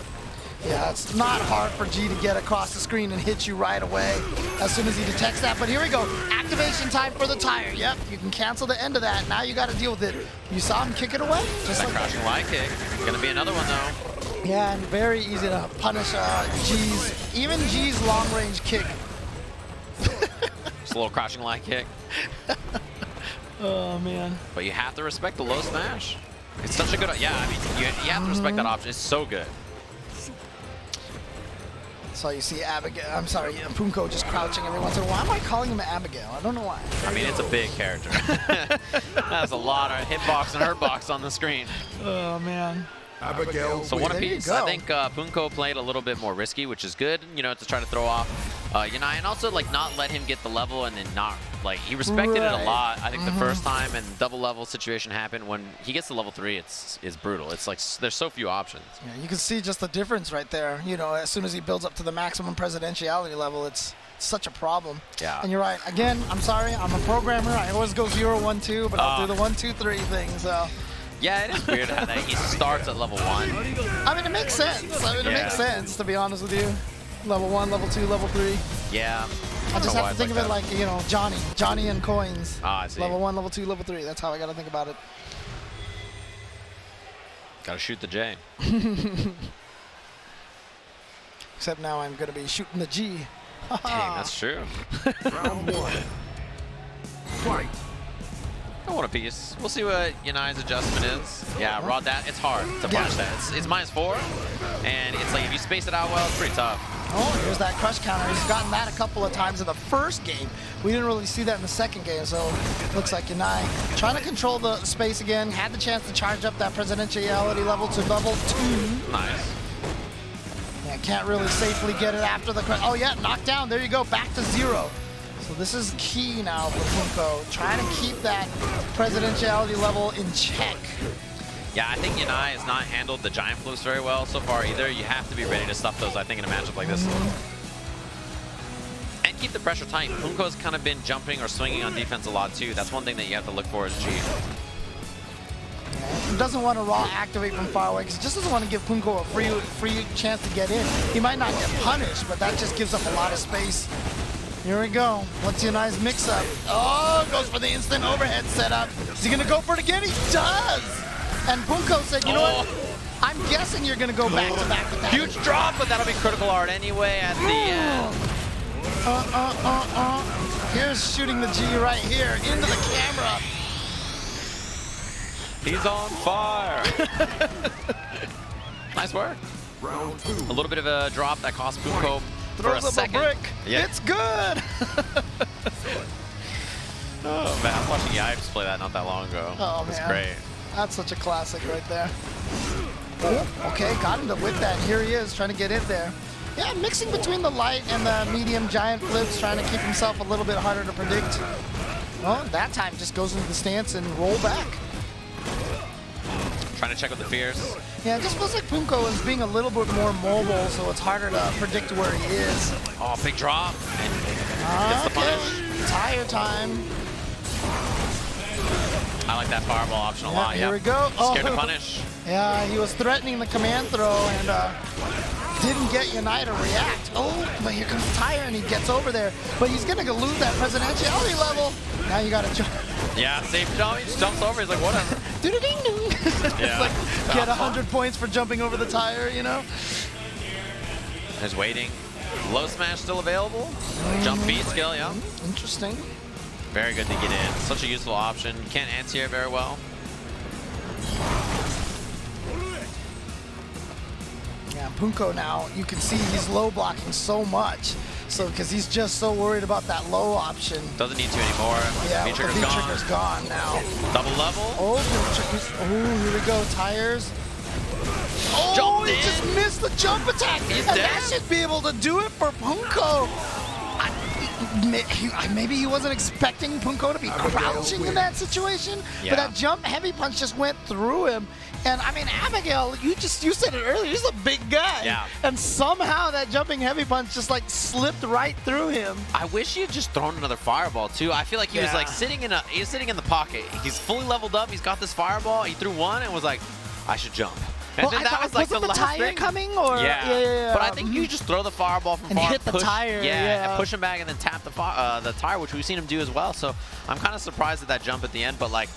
Yeah, it's not hard for G to get across the screen and hit you right away as soon as he detects that. But here we go. Activation time for the tire. Yep, you can cancel the end of that. Now you got to deal with it. You saw him kick it away? Just that like crouching light kick. Going to be another one, though. Yeah, and very easy to punish G's. Even G's long-range kick. Just a little crouching light kick. Oh, man. But you have to respect the low smash. It's such a good... Yeah, I mean, you have to respect that option. It's so good. So you see Abigail, I'm sorry, Poongko just crouching every once in a while. Why am I calling him Abigail? I don't know why. I mean, it's a big character. That's a lot of hitbox and hurtbox on the screen. Oh, man. Abigail. So one apiece. I think Poongko played a little bit more risky, which is good, you know, to try to throw off Yanai, and also like not let him get the level and then not like he respected it a lot. I think the first time and double level situation happened when he gets to level 3, it's brutal. It's like there's so few options. Yeah, you can see just the difference right there. You know, as soon as he builds up to the maximum presidentiality level, it's such a problem. Yeah. And you're right. Again, I'm sorry, I'm a programmer. I always go 0, 1, 2, but I'll do the 1, 2, 3 thing. So. Yeah, it is weird how that he starts at level 1. I mean, it makes sense. I mean, it makes sense, to be honest with you. Level 1, level 2, level 3. Yeah. I just have to think of it like, you know, Johnny and coins. Ah, I see. Level 1, level 2, level 3. That's how I got to think about it. Gotta shoot the J. Except now I'm going to be shooting the G. Dang, that's true. Round 1. Fight. I want a piece. We'll see what Yanai's adjustment is. Yeah, raw that. It's hard to punish that. It's -4, and it's like if you space it out well, it's pretty tough. Oh, here's that crush counter. He's gotten that a couple of times in the first game. We didn't really see that in the second game, so looks like Yanai trying to control the space again. Had the chance to charge up that presidentiality level to level 2. Nice. Yeah, can't really safely get it after the crush. Oh yeah, knocked down. There you go, back to 0. So this is key now for Poongko, trying to keep that presidentiality level in check. Yeah, I think Yanai has not handled the giant flows very well so far either. You have to be ready to stuff those, I think, in a matchup like this. And keep the pressure tight. Poongko's kind of been jumping or swinging on defense a lot too. That's one thing that you have to look for as G. He doesn't want to raw activate from far away because he just doesn't want to give Poongko a free chance to get in. He might not get punished, but that just gives up a lot of space. Here we go. What's your nice mix-up? Oh, goes for the instant overhead setup. Is he going to go for it again? He does! And Poongko said, you know what? I'm guessing you're going to go back-to-back with that. Huge drop, but that'll be critical art anyway at the end. Here's shooting the G right here into the camera. He's on fire. Nice work. Round 2. A little bit of a drop that cost Poongko for a Throws up second. a brick. Yeah. It's good. Oh man, I was watching Yipes play that not that long ago. Oh, It's man. great. That's such a classic right there. Oh, okay, got him to whip that. Here he is, trying to get in there. Yeah, mixing between the light and the medium giant flips, trying to keep himself a little bit harder to predict. Well, that time just goes into the stance and roll back. Trying to check with the fears. Yeah, it just feels like Poongko is being a little bit more mobile, so it's harder to predict where he is. Oh, big drop. And gets the punish. Tire time. I like that fireball option a lot. Here we go. Scared to punish. Yeah, he was threatening the command throw and didn't get Yanai to react. Oh, but here comes Tire and he gets over there. But he's going to lose that presidentiality level. Now you got to jump. Yeah, safe jump. He just jumps over. He's like, whatever. Doo-doo-ding-doo. Yeah. It's like, get 100 points for jumping over the tire, you know? He's waiting. Low smash still available. Jump beat skill, yeah. Interesting. Very good to get in. Such a useful option. Can't anti-air very well. Yeah, Poongko now, you can see he's low blocking so much. So, because he's just so worried about that low option. Doesn't need to anymore. Yeah, the V-trigger's V-trigger's gone now. Double level. Oh, here we go, tires. Oh, Jumped he in. just missed the jump attack. He's and dead. that should be able to do it for Poongko. Maybe he wasn't expecting Poongko to be crouching in that situation, Yeah. but that jump heavy punch just went through him. And I mean, Abigail, you said it earlier, he's a big guy. Yeah. And somehow that jumping heavy punch just like slipped right through him. I wish he had just thrown another fireball too. I feel like he was Yeah. like sitting in the pocket. He's fully leveled up. He's got this fireball. He threw one and was like, I should jump. And Well, then I that thought, was like the wasn't the last tire thing. coming? Or Yeah. But I think you just throw the fireball from And far, hit the tire, yeah. and push him back, and then tap the tire, which we've seen him do as well. So I'm kind of surprised at that jump at the end, but like,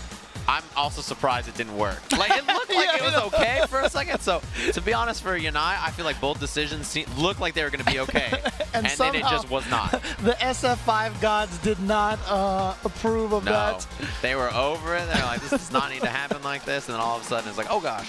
I'm also surprised it didn't work. Like, it looked like it was okay for a second. So to be honest, for Yanai, I feel like both decisions looked like they were going to be okay, and then it just was not. The SF5 gods did not approve of No, that. they were over it. They're like, this does not need to happen like this. And then all of a sudden, it's like, oh gosh.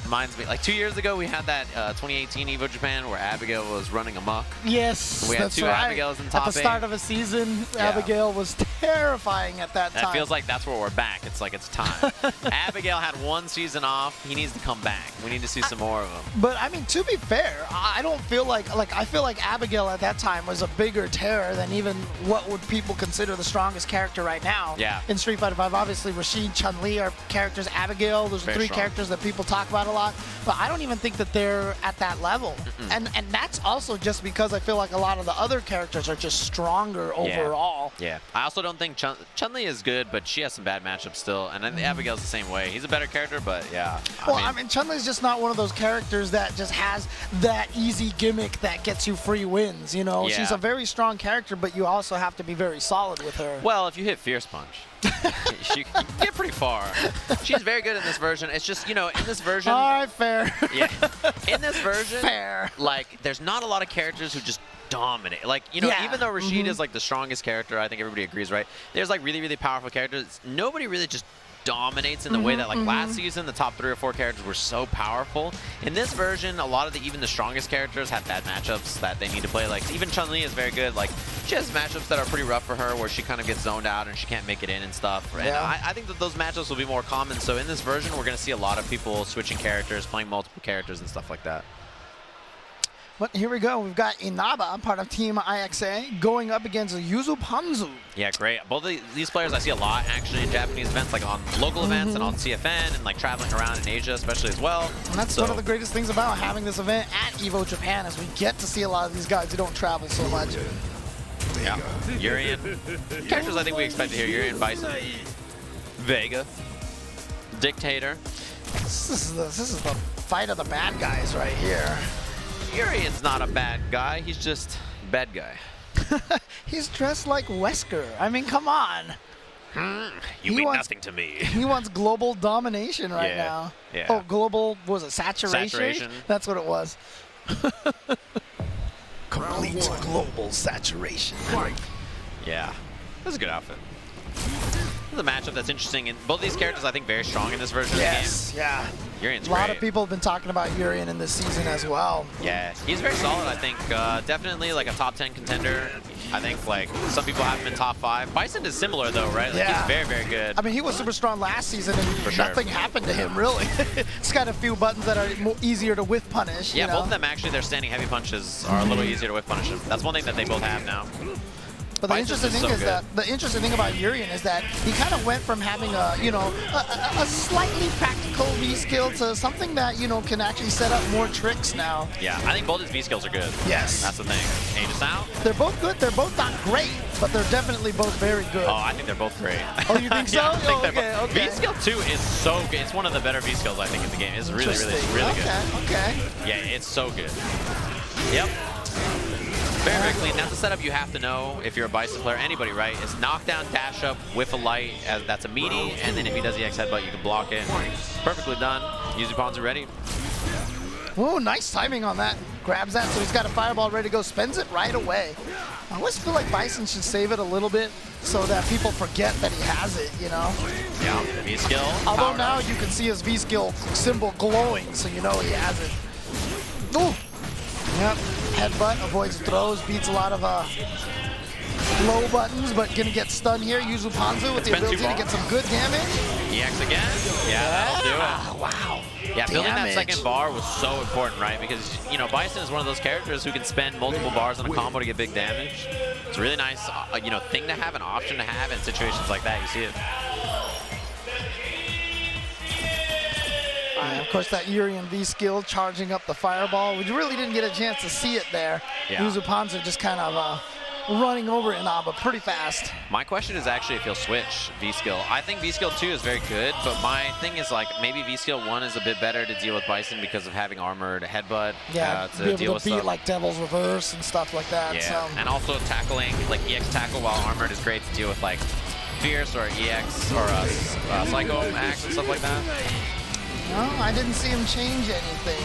Reminds me, like 2 years ago, we had that 2018 EVO Japan where Abigail was running amok. Yes, We had that's two right. Abigails in top At the start of a season, Yeah. Abigail was terrifying at that time. That feels like that's where we're back. It's like it's time. Abigail had one season off. He needs to come back. We need to see some more of him. But I mean, to be fair, I don't feel like I feel like Abigail at that time was a bigger terror than even what would people consider the strongest character right now. Yeah. In Street Fighter V, obviously Rashid, Chun-Li are characters. Abigail, those are Very three strong. characters that people talk about a lot. lot, but I don't even think that they're at that level. And that's also just because I feel like a lot of the other characters are just stronger overall. Yeah. I also don't think Chun-Li is good, but she has some bad matchups still. And then Abigail's the same way. He's a better character, but yeah. I mean Chun-Li's just not one of those characters that just has that easy gimmick that gets you free wins, you know? Yeah. She's a very strong character, but you also have to be very solid with her. Well, if you hit Fierce Punch, you can get pretty far. She's very good in this version. It's just, you know, in this version... All right, fair. Yeah. In this version, fair. Like, there's not a lot of characters who just dominate. Like, you know, even though Rashid is, like, the strongest character, I think everybody agrees, right? There's, like, really, really powerful characters. Nobody really just dominates in the way that, like, last season, the top 3 or 4 characters were so powerful. In this version, a lot of even the strongest characters have bad matchups that they need to play. Like, even Chun-Li is very good. Like, she has matchups that are pretty rough for her where she kind of gets zoned out and she can't make it in and stuff. And I think that those matchups will be more common. So in this version, we're going to see a lot of people switching characters, playing multiple characters and stuff like that. But here we go. We've got Inaba, part of Team IXA, going up against Yuzuponzu. Yeah, great. Both of these players I see a lot actually in Japanese events, like on local events and on CFN and like traveling around in Asia especially as well. And that's one of the greatest things about having this event at EVO Japan is we get to see a lot of these guys who don't travel so much. Yeah. Urien. Characters I think we expect to hear. Urien, Bison, Vega, Dictator. This is the fight of the bad guys right here. Urien's not a bad guy. He's just a bad guy. He's dressed like Wesker. I mean, come on. You mean nothing to me. He wants global domination right now. Yeah. Oh, global, what was it, saturation? That's what it was. Complete global saturation. Yeah. That's a good outfit. This is a matchup that's interesting. And both these characters, I think, very strong in this version of the game. Yeah. Urien's a lot of people have been talking about Urien in this season as well. Yeah, he's very solid, I think. Definitely like a top 10 contender. I think like some people have him in top 5. Bison is similar though, right? Like, he's very, very good. I mean, he was super strong last season and nothing happened to him, really. It's got a few buttons that are easier to whiff punish. Yeah, you know? both of them actually, their standing heavy punches are a little easier to whiff punish him. That's one thing that they both have now. But the interesting thing is that the interesting thing about Urien is that he kind of went from having a slightly practical V skill to something that can actually set up more tricks now. Yeah, I think both his V skills are good. Yes, that's the thing. Aegis out. They're both good. They're both not great, but they're definitely both very good. Oh, I think they're both great. Oh, you think so? Yeah, I think okay. V skill 2 is so good. It's one of the better V skills I think in the game. It's really, really good. Okay. Yeah, it's so good. Yep. Very, very clean. That's a setup you have to know if you're a Bison player. Anybody, right? It's knockdown, dash up, whiff a light. That's a meaty. And then if he does the X headbutt, you can block it. Perfectly done. Yuzuponzu ready. Oh, nice timing on that. Grabs that, so he's got a fireball ready to go. Spends it right away. I always feel like Bison should save it a little bit so that people forget that he has it, Yeah, the V skill. Although now you can see his V skill symbol glowing, so you know he has it. Ooh. Yep. Headbutt, avoids throws, beats a lot of low buttons, but gonna get stunned here. Yuzuponzu with the ability to get some good damage. EX again? Yeah, that'll do it. Wow. Yeah, building that second bar was so important, right? Because, Bison is one of those characters who can spend multiple bars on a combo to get big damage. It's a really nice, thing to have, an option to have in situations like that. You see it. Of course, that Urien V skill charging up the fireball. We really didn't get a chance to see it there. Yeah. Yuzuponzu just kind of running over Inaba pretty fast. My question is actually if he'll switch V skill. I think V skill 2 is very good, but my thing is like maybe V skill 1 is a bit better to deal with Bison because of having armored headbutt. Yeah, to be able deal with beat stuff like Devil's Reverse and stuff like that. Yeah, so. and also tackling like EX tackle while armored is great to deal with like Fierce or EX or Psycho Axe and stuff like that. No, I didn't see him change anything.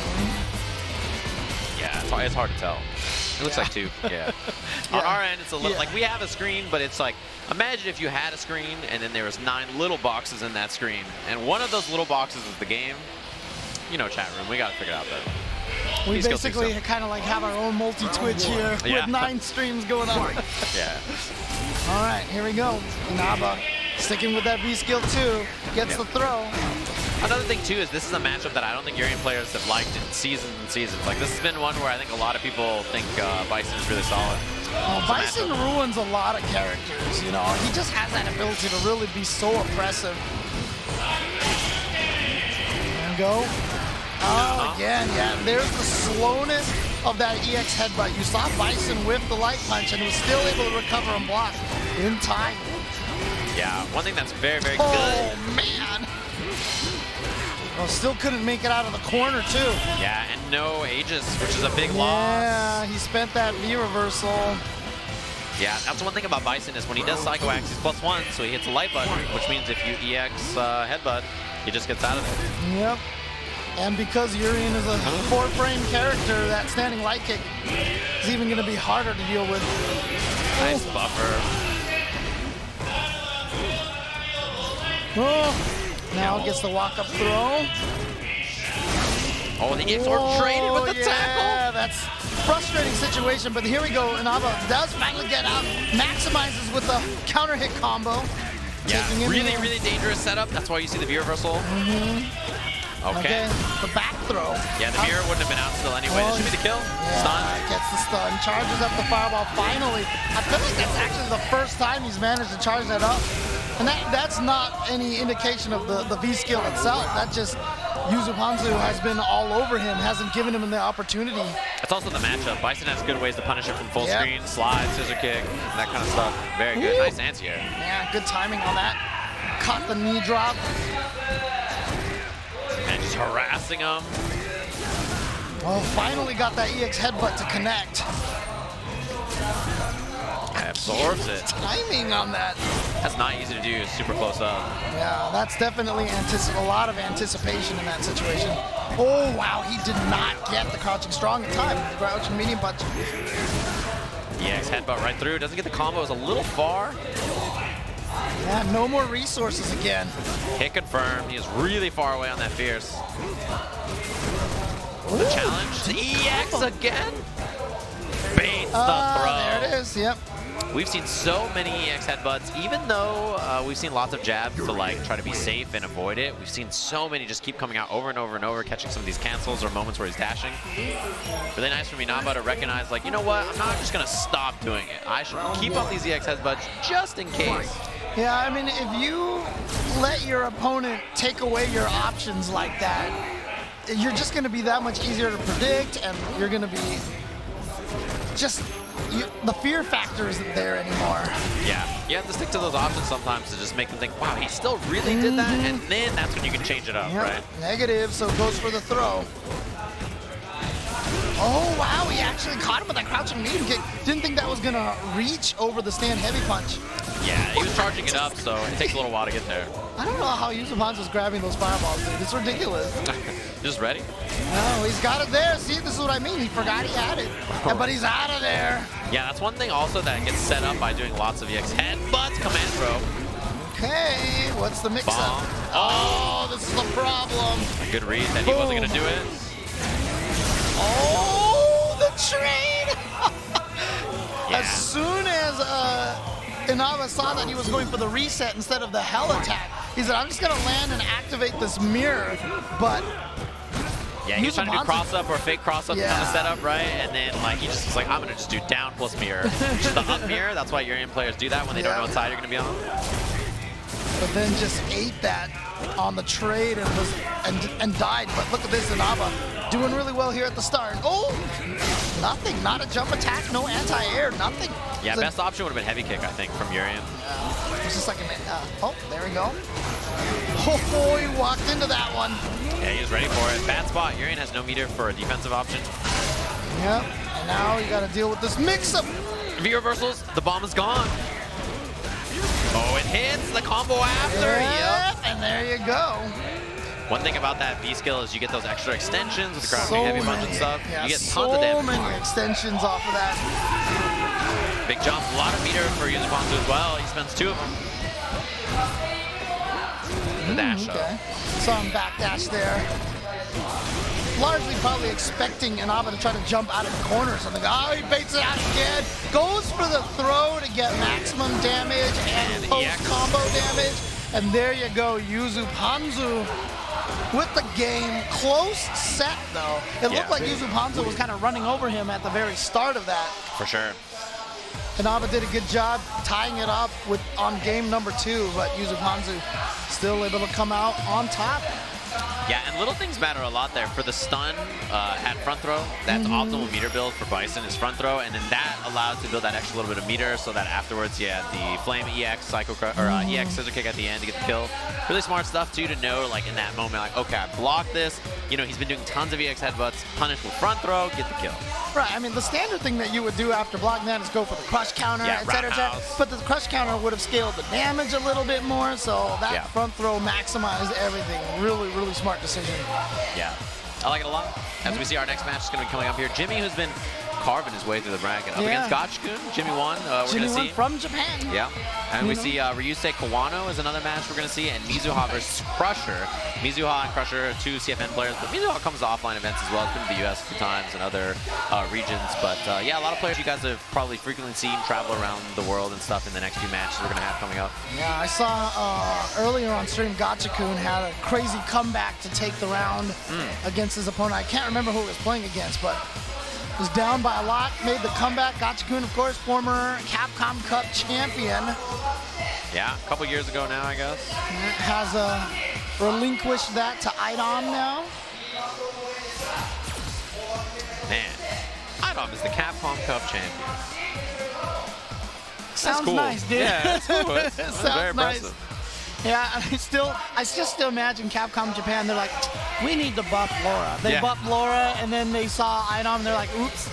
Yeah, it's hard to tell. It looks like 2, yeah. On our end, it's a little, like we have a screen, but it's like, imagine if you had a screen and then there was 9 little boxes in that screen. And one of those little boxes is the game. Chat room, we gotta figure it out though. We basically kind of like have our own multi-twitch here with 9 streams going on. Yeah. All right, here we go. Inaba sticking with that V skill 2, gets the throw. Another thing too is this is a matchup that I don't think Urien players have liked in seasons and seasons. Like this has been one where I think a lot of people think Bison is really solid. Bison ruins a lot of characters, He just has that ability to really be so oppressive. And go. Oh, again, yeah. There's the slowness of that EX headbutt. You saw Bison whiff the light punch and was still able to recover and block in time. Yeah, one thing that's very, very good. Oh, man. Well, still couldn't make it out of the corner, too. Yeah, and no Aegis, which is a big loss. Yeah, he spent that V reversal. Yeah, that's one thing about Bison is when he does Psycho Axe, he's +1, so he hits a light button, which means if you EX headbutt, he just gets out of it. Yep. And because Urien is a 4-frame character, that standing light kick is even going to be harder to deal with. Nice buffer. Oh, now gets the walk-up throw. Oh, the EX traded with the yeah, tackle. That's frustrating situation, but here we go. Inaba does finally get out, maximizes with the counter hit combo. Yeah, really, really dangerous setup. That's why you see the V reversal. Okay. The back throw. Yeah, the mirror wouldn't have been out still anyway. This should be the kill. Yeah, Stun. gets the stun. Charges up the fireball finally. I feel like that's actually the first time he's managed to charge that up. And that's not any indication of the V skill itself. That's just Yuzuponzu has been all over him, hasn't given him the opportunity. It's also the matchup. Bison has good ways to punish it from full screen, slide, scissor kick, that kind of stuff. Very good. Nice anti-air. Yeah, good timing on that. Caught the knee drop. And just harassing him. Oh, finally got that EX headbutt to connect. Absorbs it. Timing on that. That's not easy to do, super close up. Yeah, that's definitely a lot of anticipation in that situation. Oh, wow, he did not get the crouching strong in time. The crouching medium punch. EX headbutt right through. Doesn't get the combo, it's a little far. Yeah, no more resources again. Hit confirmed. He is really far away on that fierce. The challenge to EX again. Baits the throw. There it is, yep. We've seen so many EX headbutts, even though we've seen lots of jabs to like try to be safe and avoid it. We've seen so many just keep coming out over and over and over, catching some of these cancels or moments where he's dashing. Really nice from Inaba to recognize, like, you know what? I'm not just gonna stop doing it. I should keep up these EX headbutts just in case. Yeah, I mean, if you let your opponent take away your options like that, you're just going to be that much easier to predict, and you're going to be just, the fear factor isn't there anymore. Yeah, you have to stick to those options sometimes to just make them think, wow, he still really did that, and then that's when you can change it up, right? Negative, so goes for the throw. Oh, wow, he actually caught him with that crouching medium kick. Didn't think that was going to reach over the stand heavy punch. Yeah, he was charging it up, so it takes a little while to get there. I don't know how Yuzuponzu's grabbing those fireballs, dude. It's ridiculous. Just ready? No, he's got it there. See, this is what I mean. He forgot he had it, but he's out of there. Yeah, that's one thing also that gets set up by doing lots of EX headbutts, command throw. Okay, what's the mix-up? Oh, this is the problem. A good read that he wasn't going to do it. Oh, the train! Yeah. As soon as Inaba saw that he was going for the reset instead of the hell attack, he said, I'm just going to land and activate this mirror, but... Yeah, he was trying to do cross-up or fake cross-up kind of setup, right? And then like he just was like, I'm going to just do down plus mirror. Just the up mirror, that's why Urien players do that when they don't know what side you're going to be on. But then just ate that on the trade and died. But look at this, Inaba doing really well here at the start. Oh, nothing, not a jump attack, no anti-air, nothing. Yeah, best option would have been heavy kick, I think, from Urien. Yeah, it was just like oh, there we go. Oh, he walked into that one. Yeah, he was ready for it. Bad spot. Urien has no meter for a defensive option. Yep, and now you got to deal with this mix-up. V reversals, the bomb is gone. Oh, it hits the combo after. Yep, and there you go. One thing about that V skill is you get those extra extensions with the crouching heavy punch and stuff. Yeah, you get tons of damage. So many extensions off of that. Big jump, a lot of meter for Yuzuponzu as well. He spends 2 of them. The dash okay. Saw him backdash there. Largely probably expecting Inaba to try to jump out of the corner or something. Oh, he baits it out again. Goes for the throw to get maximum damage and post-combo damage. And there you go, Yuzuponzu with the game. Close set, though. It looked like Yuzuponzu was kind of running over him at the very start of that. For sure. Inaba did a good job tying it up on game number 2, but Yuzuponzu still able to come out on top. Yeah, and little things matter a lot there. For the stun at front throw, that's optimal meter build for Bison is front throw, and then that allows to build that extra little bit of meter so that afterwards, yeah, the Flame EX Psycho or EX Scissor Kick at the end to get the kill. Really smart stuff too to know, like in that moment, like okay, I blocked this. You know, he's been doing tons of EX headbutts, punish with front throw, get the kill. Right. I mean, the standard thing that you would do after blocking that is go for the crush counter, Yeah, etc. roundhouse. But the crush counter would have scaled the damage a little bit more, so that front throw maximized everything. Really, really smart decision. Yeah, I like it a lot. As we see, our next match is going to be coming up here. Jimmy, who's been carving his way through the bracket. Up against Gachikun, Jimmy won. We're going to see from Japan. Yeah, and we see Ryusei Kawano is another match we're going to see, and Mizuha versus Crusher. Mizuha and Crusher are 2 CFN players, but Mizuha comes to offline events as well. It's been to the US a few times and other regions, but yeah, a lot of players you guys have probably frequently seen travel around the world and stuff in the next few matches we're going to have coming up. Yeah, I saw earlier on stream Gachikun had a crazy comeback to take the round against his opponent. I can't remember who he was playing against, but was down by a lot, made the comeback. Gachikun, of course, former Capcom Cup champion. Yeah, a couple years ago now, I guess. Has relinquished that to Idom now. Man, Idom is the Capcom Cup champion. Sounds cool. nice, dude. Yeah, that's cool. That's very impressive. Nice. Yeah, I just still imagine Capcom Japan. They're like, we need to buff Laura. They buffed Laura, and then they saw Idom, and they're like, oops.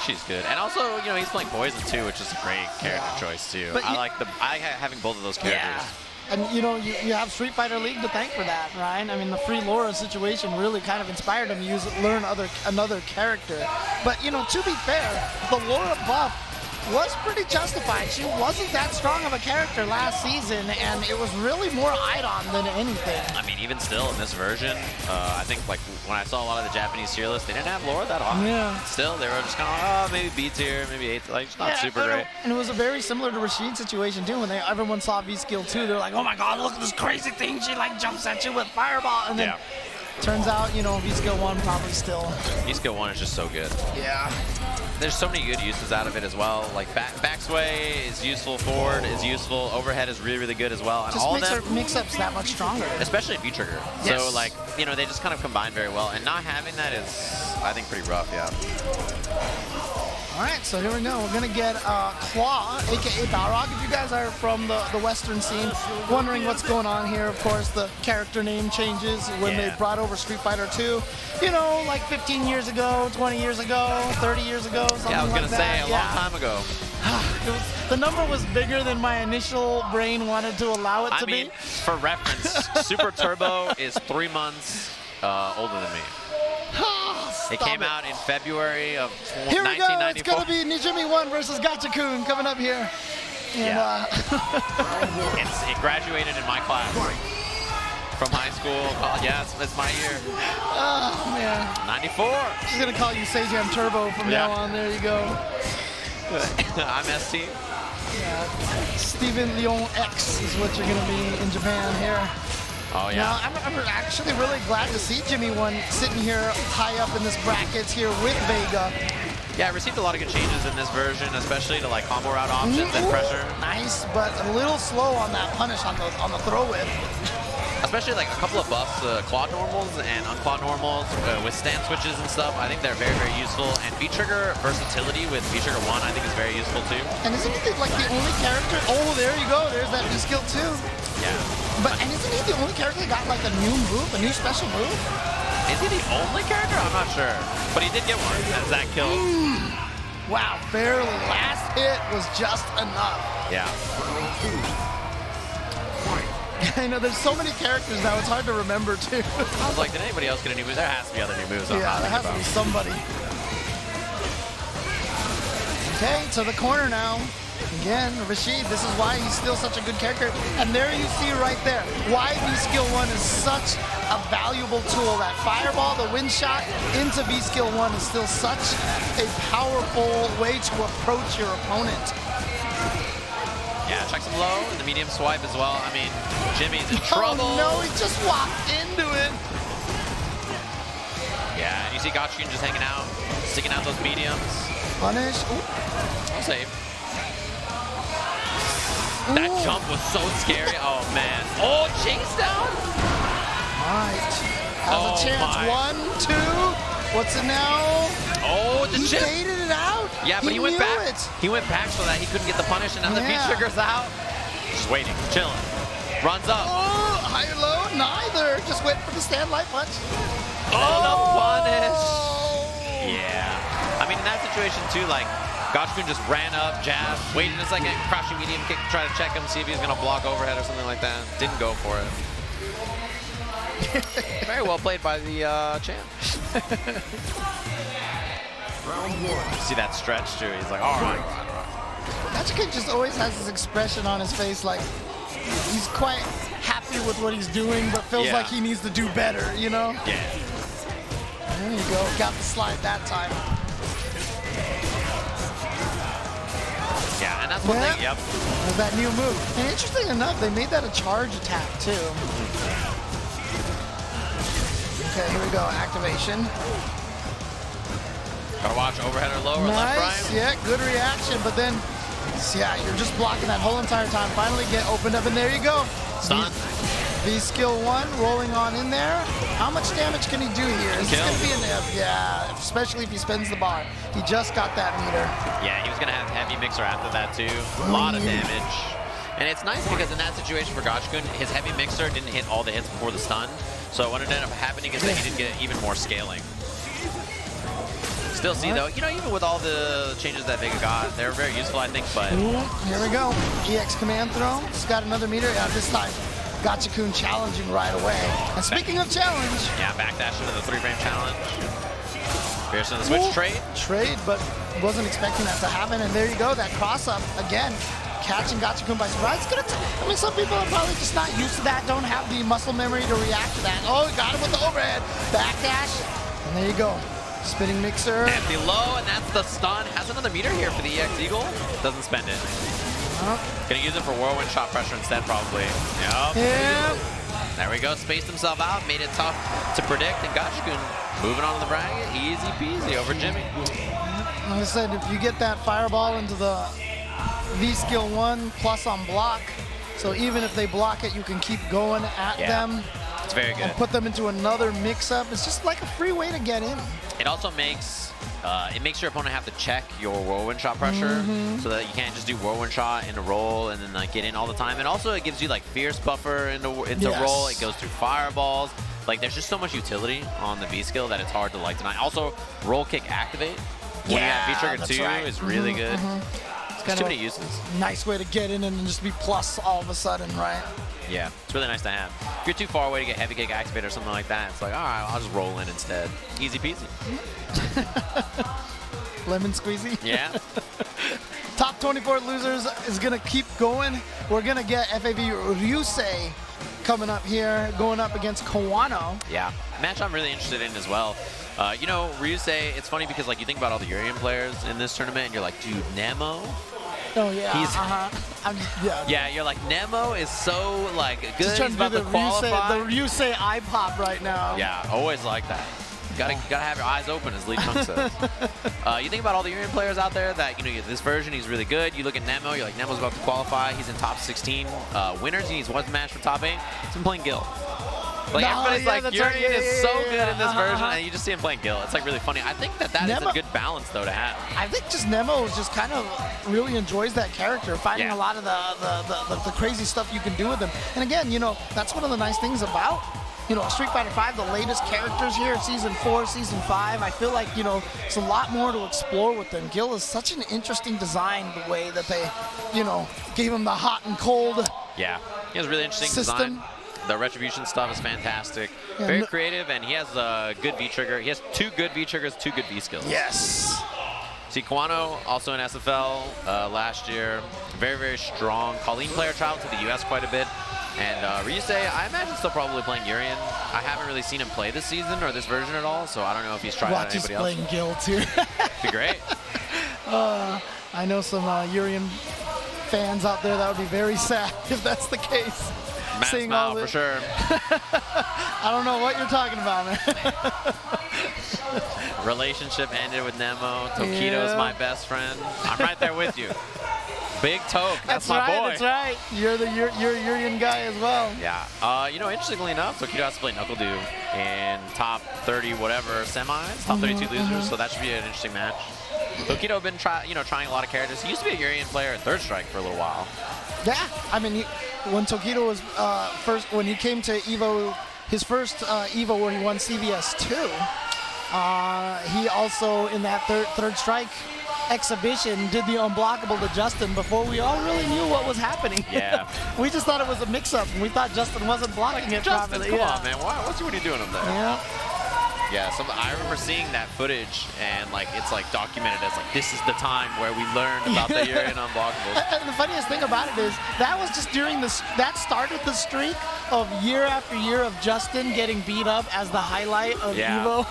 She's good, and also, you know, he's playing Poison too, which is a great character choice too. But I having both of those characters. Yeah. And you know, you have Street Fighter League to thank for that, Ryan. I mean, the free Laura situation really kind of inspired him to learn another character. But you know, to be fair, the Laura buff was pretty justified. She wasn't that strong of a character last season, and it was really more Idom than anything. I mean, even still in this version, I think like when I saw a lot of the Japanese tier lists, they didn't have Laura that high. Yeah. Still, they were just kind of maybe B tier, maybe A tier, like just not super great. And it was a very similar to Rashid's situation too. When everyone saw V-Skill 2, they're like, oh my god, look at this crazy thing. She like jumps at you with Fireball, and then turns out, you know, V-Skill 1 probably still. V-Skill 1 is just so good. Yeah. There's so many good uses out of it as well. Like backsway is useful, forward is useful, overhead is really, really good as well. And just all makes of them, her mix-ups that much stronger. especially in V-Trigger. Yes. So like, you know, they just kind of combine very well. And not having that is, I think, pretty rough, yeah. All right, so here we go. We're gonna get Claw, aka Balrog. If you guys are from the Western scene, wondering what's going on here, of course, the character name changes when they brought over Street Fighter 2. You know, like 15 years ago, 20 years ago, 30 years ago, something like that. Yeah, I was gonna say, a long time ago. The number was bigger than my initial brain wanted to allow it to be. I mean, for reference, Super Turbo is 3 months older than me. It came out in February of 1994. Here we go. It's going to be Nijimi 1 versus Gachikun coming up here. And, it graduated in my class from high school. Yes, it's my year. Oh, man. 94. She's going to call you Seijam Turbo from now on. There you go. I'm ST. Yeah. Steven Leon X is what you're going to be in Japan here. Oh, yeah. Now, I'm actually really glad to see Jimmy 1 sitting here high up in this brackets here with Vega. Yeah, I received a lot of good changes in this version, especially to like combo route options and pressure. Nice, but a little slow on that punish on the throw whip. Especially like a couple of buffs, quad normals and unclawed normals with stand switches and stuff. I think they're very, very useful. And V-Trigger versatility with V-Trigger 1 I think is very useful too. And isn't he like the only character? Oh, there you go. There's that V-Skill 2. Yeah. And isn't he the only character that got like a new move, a new special move? Is he the only character? I'm not sure. But he did get one as that kill. Wow, barely. Last hit was just enough. Yeah. I know, there's so many characters now, it's hard to remember too. I was like, did anybody else get a new move? There has to be other new moves. Yeah, there has to be somebody. Okay, to the corner now. Again, Rashid, this is why he's still such a good character. And there you see right there, why V-Skill 1 is such a valuable tool. That fireball, the wind shot into V-Skill 1 is still such a powerful way to approach your opponent. Yeah, checks him low, and the medium swipe as well. I mean, Jimmy's in trouble. Oh no, he just walked into it. Yeah, and you see Gachikun just hanging out, sticking out those mediums. Punish. I'll save. That jump was so scary. Oh, man. Oh, chase down. right. Has a chance. My. 1, 2. What's it now? Oh, the He chip. baited it out. Yeah, but he went knew back. it. He went back so that he couldn't get the punish, and now the Yeah. V-trigger's out. Just waiting, chilling. Runs up. Oh, high or low? Neither. Just wait for the stand light punch. Oh, the punish. Yeah. I mean, in that situation, too, like, Gachikun just ran up, jabbed, waited a second, crouching medium kick, try to check him, see if he's going to block overhead or something like that. Didn't go for it. Very well played by the champ. Round 1. See that stretch, too. He's like, all right. Gachikun just always has this expression on his face like he's quite happy with what he's doing, but feels Yeah. like he needs to do better, you know? Yeah. There you go. Got the slide that time. Yeah, and that's one thing, yep. There's that new move. And interesting enough, they made that a charge attack, too. Okay, here we go. Activation. Gotta watch overhead or low or left, Nice. right. Yeah, good reaction. But then, yeah, you're just blocking that whole entire time. Finally get opened up, and there you go. Stun. V skill 1 rolling on in there. How much damage can he do here? Is this Kill. going to be an F? Yeah, especially if he spins the bar. He just got that meter. Yeah, he was gonna have heavy mixer after that too. A lot of damage. And it's nice because in that situation for Gachikun, his heavy mixer didn't hit all the hits before the stun. So what ended up happening is that he did get even more scaling. Still see though, you know, even with all the changes that Vega got, they're very useful, I think, but Ooh, here we go. EX command throw. It's got another meter. Yeah, this time Gachikun challenging right away. And speaking of challenge, yeah, backdash into the 3-frame challenge. Fierce in the switch trade. Trade, but wasn't expecting that to happen. And there you go, that cross up again, catching Gachikun by surprise. It's gonna I mean, some people are probably just not used to that, don't have the muscle memory to react to that. Oh, got him with the overhead. Backdash, and there you go. Spinning mixer. Empty low, and that's the stun. Has another meter here for the EX Eagle. Doesn't spend it. Gonna use it for whirlwind shot pressure instead, probably. Yep. Yeah. There we go. Spaced himself out, made it tough to predict, and Gachikun moving on to the bracket. Easy peasy over Jimmy. Like I said, if you get that fireball into the V skill 1 plus on block, so even if they block it, you can keep going at them. It's very good. And put them into another mix-up. It's just like a free way to get in. It also makes your opponent have to check your whirlwind shot pressure, so that you can't just do whirlwind shot into roll and then like get in all the time. And also it gives you like fierce buffer into roll. It goes through fireballs. Like there's just so much utility on the V skill that it's hard to like deny. Also, roll kick activate when you have V trigger 2 is really good. There's too many uses. Nice way to get in and just be plus all of a sudden, right? Yeah, it's really nice to have. If you're too far away to get heavy kick activate or something like that, it's like, all right, I'll just roll in instead. Easy peasy. Lemon squeezy. Yeah. Top 24 losers is going to keep going. We're going to get FAV Ryusei coming up here, going up against Kawano. Yeah, match I'm really interested in as well. You know, Ryusei, it's funny because like you think about all the Urien players in this tournament and you're like, dude, Nemo? Oh yeah, He's, yeah, you're like, Nemo is so like good. Just trying He's to about do to qualify. the Ryusei eye pop right now. Yeah, always like that. Gotta have your eyes open, as Lee Chung says. You think about all the Urien players out there that, you know, this version, he's really good. You look at Nemo, you're like, Nemo's about to qualify. He's in top 16 winners. He needs one match for top 8. He's been playing Gil. Like, everybody's like, Urien is so good in this version, and you just see him playing Gil. It's like really funny. I think that is a good balance, though, to have. I think just Nemo just kind of really enjoys that character, finding a lot of the crazy stuff you can do with him. And again, you know, that's one of the nice things about, you know, Street Fighter V, the latest characters here, Season 4, Season 5. I feel like, you know, it's a lot more to explore with them. Gil is such an interesting design, the way that they, you know, gave him the hot and cold Yeah, he has a really interesting system. design. The Retribution stuff is fantastic. Very creative, and he has a good V-trigger. He has 2 good V-triggers, 2 good V-skills. Yes. See, Kawano, also in SFL last year. Very, very strong. Kolin player traveled to the U.S. quite a bit. And Ryusei, I imagine still probably playing Urien. I haven't really seen him play this season or this version at all, so I don't know if he's tried out anybody else. Playing Gil, too. Be great. I know some Urien fans out there that would be very sad if that's the case. Mad smile for sure. I don't know what you're talking about, man. Relationship ended with Nemo. Tokido's my best friend. I'm right there with you. Big Toke, that's my right, boy. That's right. You're Urien guy as well. Yeah. You know, interestingly enough, Tokido has to play Nuckle in top 30 whatever semis, top 32 losers, so that should be an interesting match. Tokido been trying a lot of characters. He used to be a Urien player at Third Strike for a little while. Yeah, I mean, when Tokido was when he came to EVO, his first EVO where he won CVS 2, he also in that third strike exhibition did the unblockable to Justin before we all really knew what was happening. Yeah. We just thought it was a mix-up, and we thought Justin wasn't blocking it Justin, properly. come on, man. What are you doing up there? Yeah. Yeah, I remember seeing that footage, and like it's like documented as like this is the time where we learned about the Urien unblockables. And the funniest thing about it is that was just during that started the streak of year after year of Justin getting beat up as the highlight of EVO.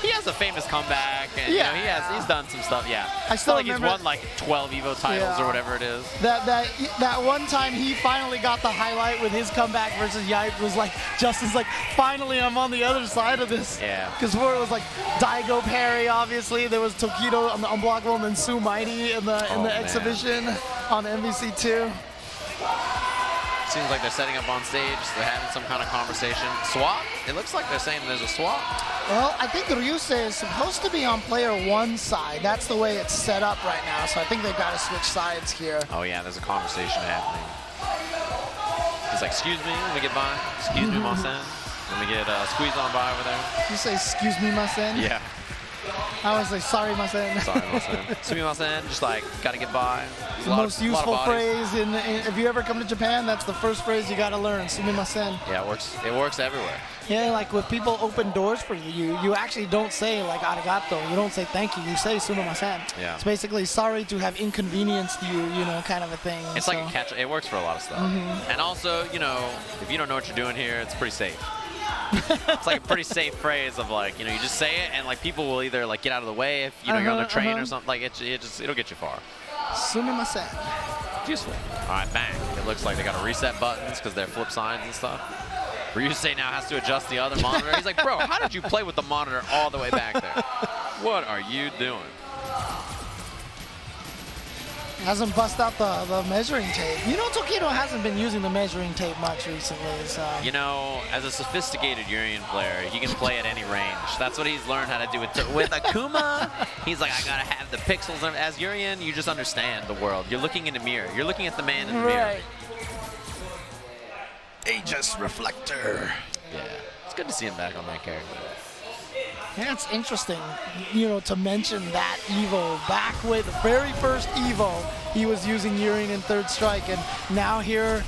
He has a famous comeback, and Yeah. you know, he's done some stuff. Yeah, I still like he's remember- won like 12 EVO titles or whatever it is. That one time he finally got the highlight with his comeback versus Yipe was like Justin's like, finally I'm on the other side of this. Yeah. Because before it was like Daigo parry, obviously there was Tokido on the unblockable, and then Su Mighty in the exhibition on MVC2. Seems like they're setting up on stage. They're having some kind of conversation. Swap? It looks like they're saying there's a swap. Well, I think Ryusei is supposed to be on player one side. That's the way it's set up right now. So I think they've got to switch sides here. Oh yeah, there's a conversation happening. He's like, excuse me, let me get by. Excuse me, my son. Let me get squeezed on by over there. You say, excuse me, my son? Yeah. I was like, sorry, my son. Sorry, my son. Excuse me, my son. Just like, gotta get by. The most useful phrase if you ever come to Japan, that's the first phrase you gotta learn. Sumimasen. Yeah, it works everywhere. Yeah, like when people open doors for you, you actually don't say like arigato. You don't say thank you. You say sumimasen. Yeah. It's basically sorry to have inconvenienced you, you know, kind of a thing. It's like a catch. It works for a lot of stuff. And also, you know, if you don't know what you're doing here, it's pretty safe. It's like a pretty safe phrase of like, you know, you just say it and like people will either like get out of the way if you know you're on a train or something. Like it'll get you far. Sumimasen. Useful. All right, bang. It looks like they got to reset buttons because they're flip sides and stuff. Ryusei now has to adjust the other monitor. He's like, bro, how did you play with the monitor all the way back there? What are you doing? Hasn't bust out the measuring tape. You know, Tokido hasn't been using the measuring tape much recently. So. You know, as a sophisticated Urien player, he can play at any range. That's what he's learned how to do with Akuma. He's like, I gotta have the pixels. As Urien, you just understand the world. You're looking in the mirror. You're looking at the man in the mirror. Aegis Reflector. Yeah, it's good to see him back on that character. Yeah, it's interesting, you know, to mention that EVO. Back with the very first EVO, he was using Urien in Third Strike, and now here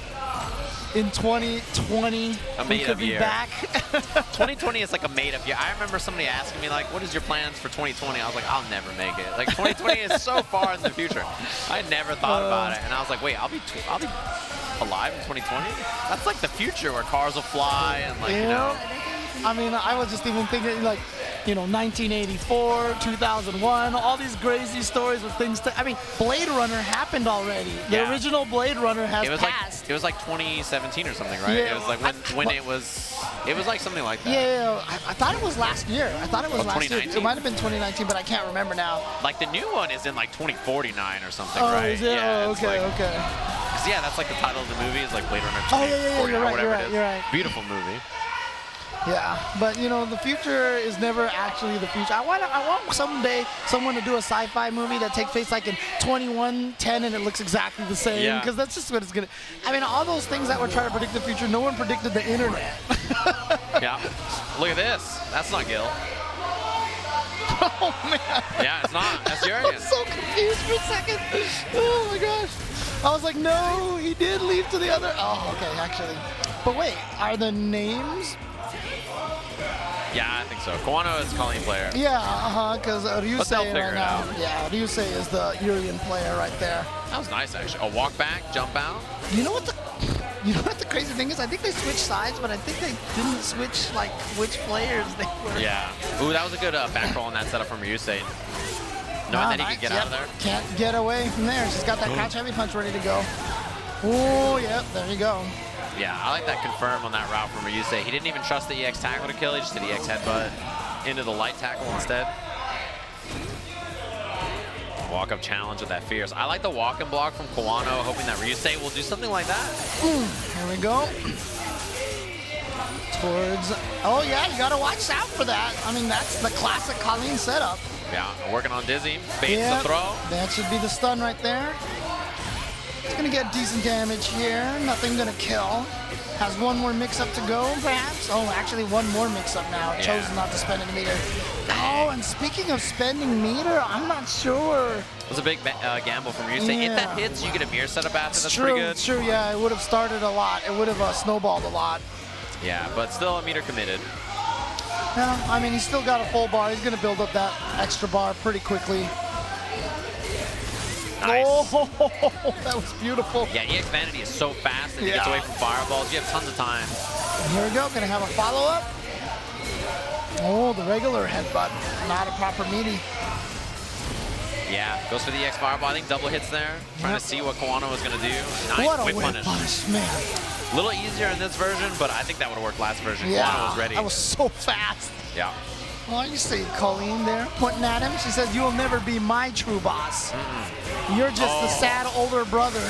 in 2020, we could be back. 2020 is like a made-up year. I remember somebody asking me, like, what is your plans for 2020? I was like, I'll never make it. Like, 2020 is so far in the future. I never thought about it, and I was like, wait, I'll be alive in 2020? That's like the future where cars will fly and like, you know. I mean, I was just even thinking like, you know, 1984, 2001, all these crazy stories with things. I mean, Blade Runner happened already. The original Blade Runner has passed. It was like 2017 or something, right? Yeah, it was like when it was like something like that. Yeah, I thought it was last year. I thought it was last year. 2019? It might have been 2019, but I can't remember now. Like the new one is in like 2049 or something, Oh, right? is it? Yeah, oh, it's okay, like, okay. 'cause yeah, that's like the title of the movie is like Blade Runner 2049 Oh, yeah, you're right, whatever you're it is. right, you're right. Beautiful movie. Yeah, but you know, the future is never actually the future. I want someday someone to do a sci-fi movie that takes place like in 2110 and it looks exactly the same, Yeah. because that's just what it's gonna. I mean, all those things that were trying to predict the future, no one predicted the internet. Yeah. Look at this. That's not Gil. Oh man. Yeah, it's not. That's I Urien. was so confused for a second. Oh my gosh. I was like, no, he did leave to the other. Oh, okay, actually. But wait, are the names? Yeah, I think so. Kawano is Kolin player. Yeah, because they'll Ryusei figure right it now. out. Yeah, Ryusei is the Urien player right there. That was nice, actually. A walk back, jump out. You know what the crazy thing is? I think they switched sides, but I think they didn't switch like which players they were. Yeah. Ooh, that was a good back roll on that setup from Ryusei. Knowing that he could get out of there. Can't get away from there. She's got that crouch heavy punch ready to go. Oh, yep, there you go. Yeah, I like that confirm on that route from Ryusei. He didn't even trust the EX tackle to kill. He just did EX headbutt into the light tackle instead. Walk-up challenge with that fierce. I like the walk-and block from Kawano, hoping that Ryusei will do something like that. Here we go. Towards, oh yeah, you gotta watch out for that. I mean, that's the classic Kolin setup. Yeah, working on Dizzy, baits the throw. That should be the stun right there. It's gonna get decent damage here. Nothing gonna kill. Has one more mix-up to go, perhaps? Oh, actually one more mix-up now. Chose not to spend any meter. Oh, and speaking of spending meter, I'm not sure. It was a big gamble from Ryusei. If that hits, you get a mirror setup after. That's true, pretty good. It's true, yeah. It would have started a lot. It would have snowballed a lot. Yeah, but still a meter committed. Yeah, I mean, he's still got a full bar. He's going to build up that extra bar pretty quickly. Nice. Oh, that was beautiful. Yeah, EX Vanity is so fast and he gets away from fireballs. You have tons of time. And here we go. Going to have a follow-up. Oh, the regular headbutt. Not a proper meaty. Yeah, goes for the EX fireball. I think double hits there. Trying to see what Kawano was going to do. Nice What a whip whip punish, man. A little easier in this version, but I think that would have worked last version. Yeah, Kawano was ready. that was so fast. Yeah. Well, you see Colleen there pointing at him. She says, "You will never be my true boss. You're just the sad older brother."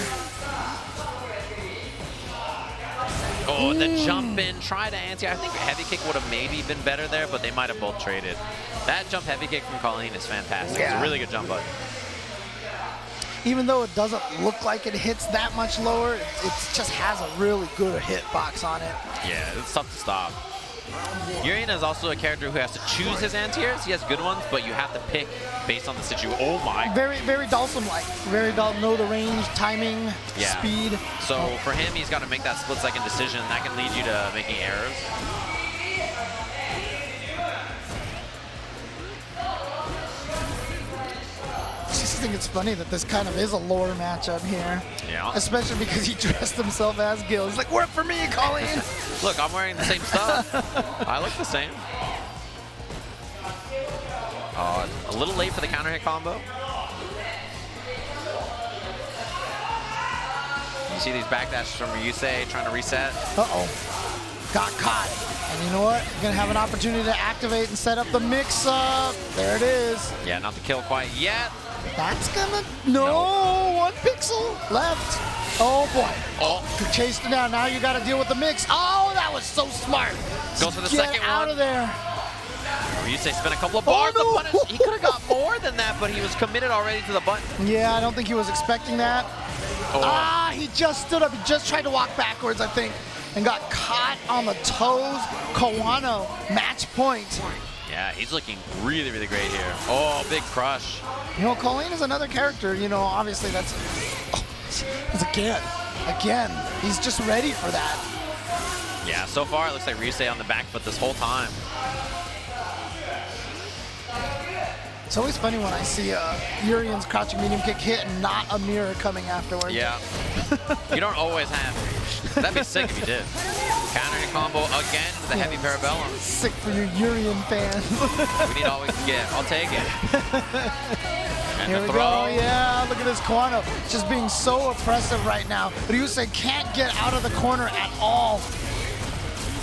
Oh, the jump in, try to anti. I think heavy kick would have maybe been better there, but they might have both traded. That jump heavy kick from Colin is fantastic. It's a really good jump button. Even though it doesn't look like it hits that much lower, it just has a really good hitbox on it. Yeah, it's tough to stop. Urien is also a character who has to choose his anti-airs. He has good ones, but you have to pick based on the situation. Oh my. Very, very Dawson-like. Very know the range, timing, speed. So for him, he's got to make that split-second decision. That can lead you to making errors. I think it's funny that this kind of is a lore matchup here. Yeah. Especially because he dressed himself as Gil. He's like, work for me, Colin. Look, I'm wearing the same stuff. I look the same. A little late for the counter hit combo. You see these backdashes from Ryusei trying to reset. Uh-oh. Got caught. And you know what? You're going to have an opportunity to activate and set up the mix-up. There it is. Yeah, not the kill quite yet. That's gonna, no, 1 pixel left. Oh boy. Oh, chased it down. Now you gotta deal with the mix. Oh, that was so smart. Goes for the Get second out one. of there. Ryusei spent a couple of bars to punish. He could have got more than that, but he was committed already to the button. Yeah, I don't think he was expecting that. He just stood up. He just tried to walk backwards, I think, and got caught on the toes. Kawano, match point. Yeah, he's looking really, really great here. Oh, big crush. You know, Kolin is another character, you know, obviously that's again, he's just ready for that. Yeah, so far it looks like Ryusei on the back foot this whole time. It's always funny when I see Urien's crouching medium kick hit and not a mirror coming afterwards. Yeah. You don't always have it. That'd be sick if you did. Counter hit combo again with a heavy parabellum. Sick for you Urien fans. We need all we can get. I'll take it. And Here the we throw. go. Yeah, look at this Kawano just being so oppressive right now. Ryusei can't get out of the corner at all.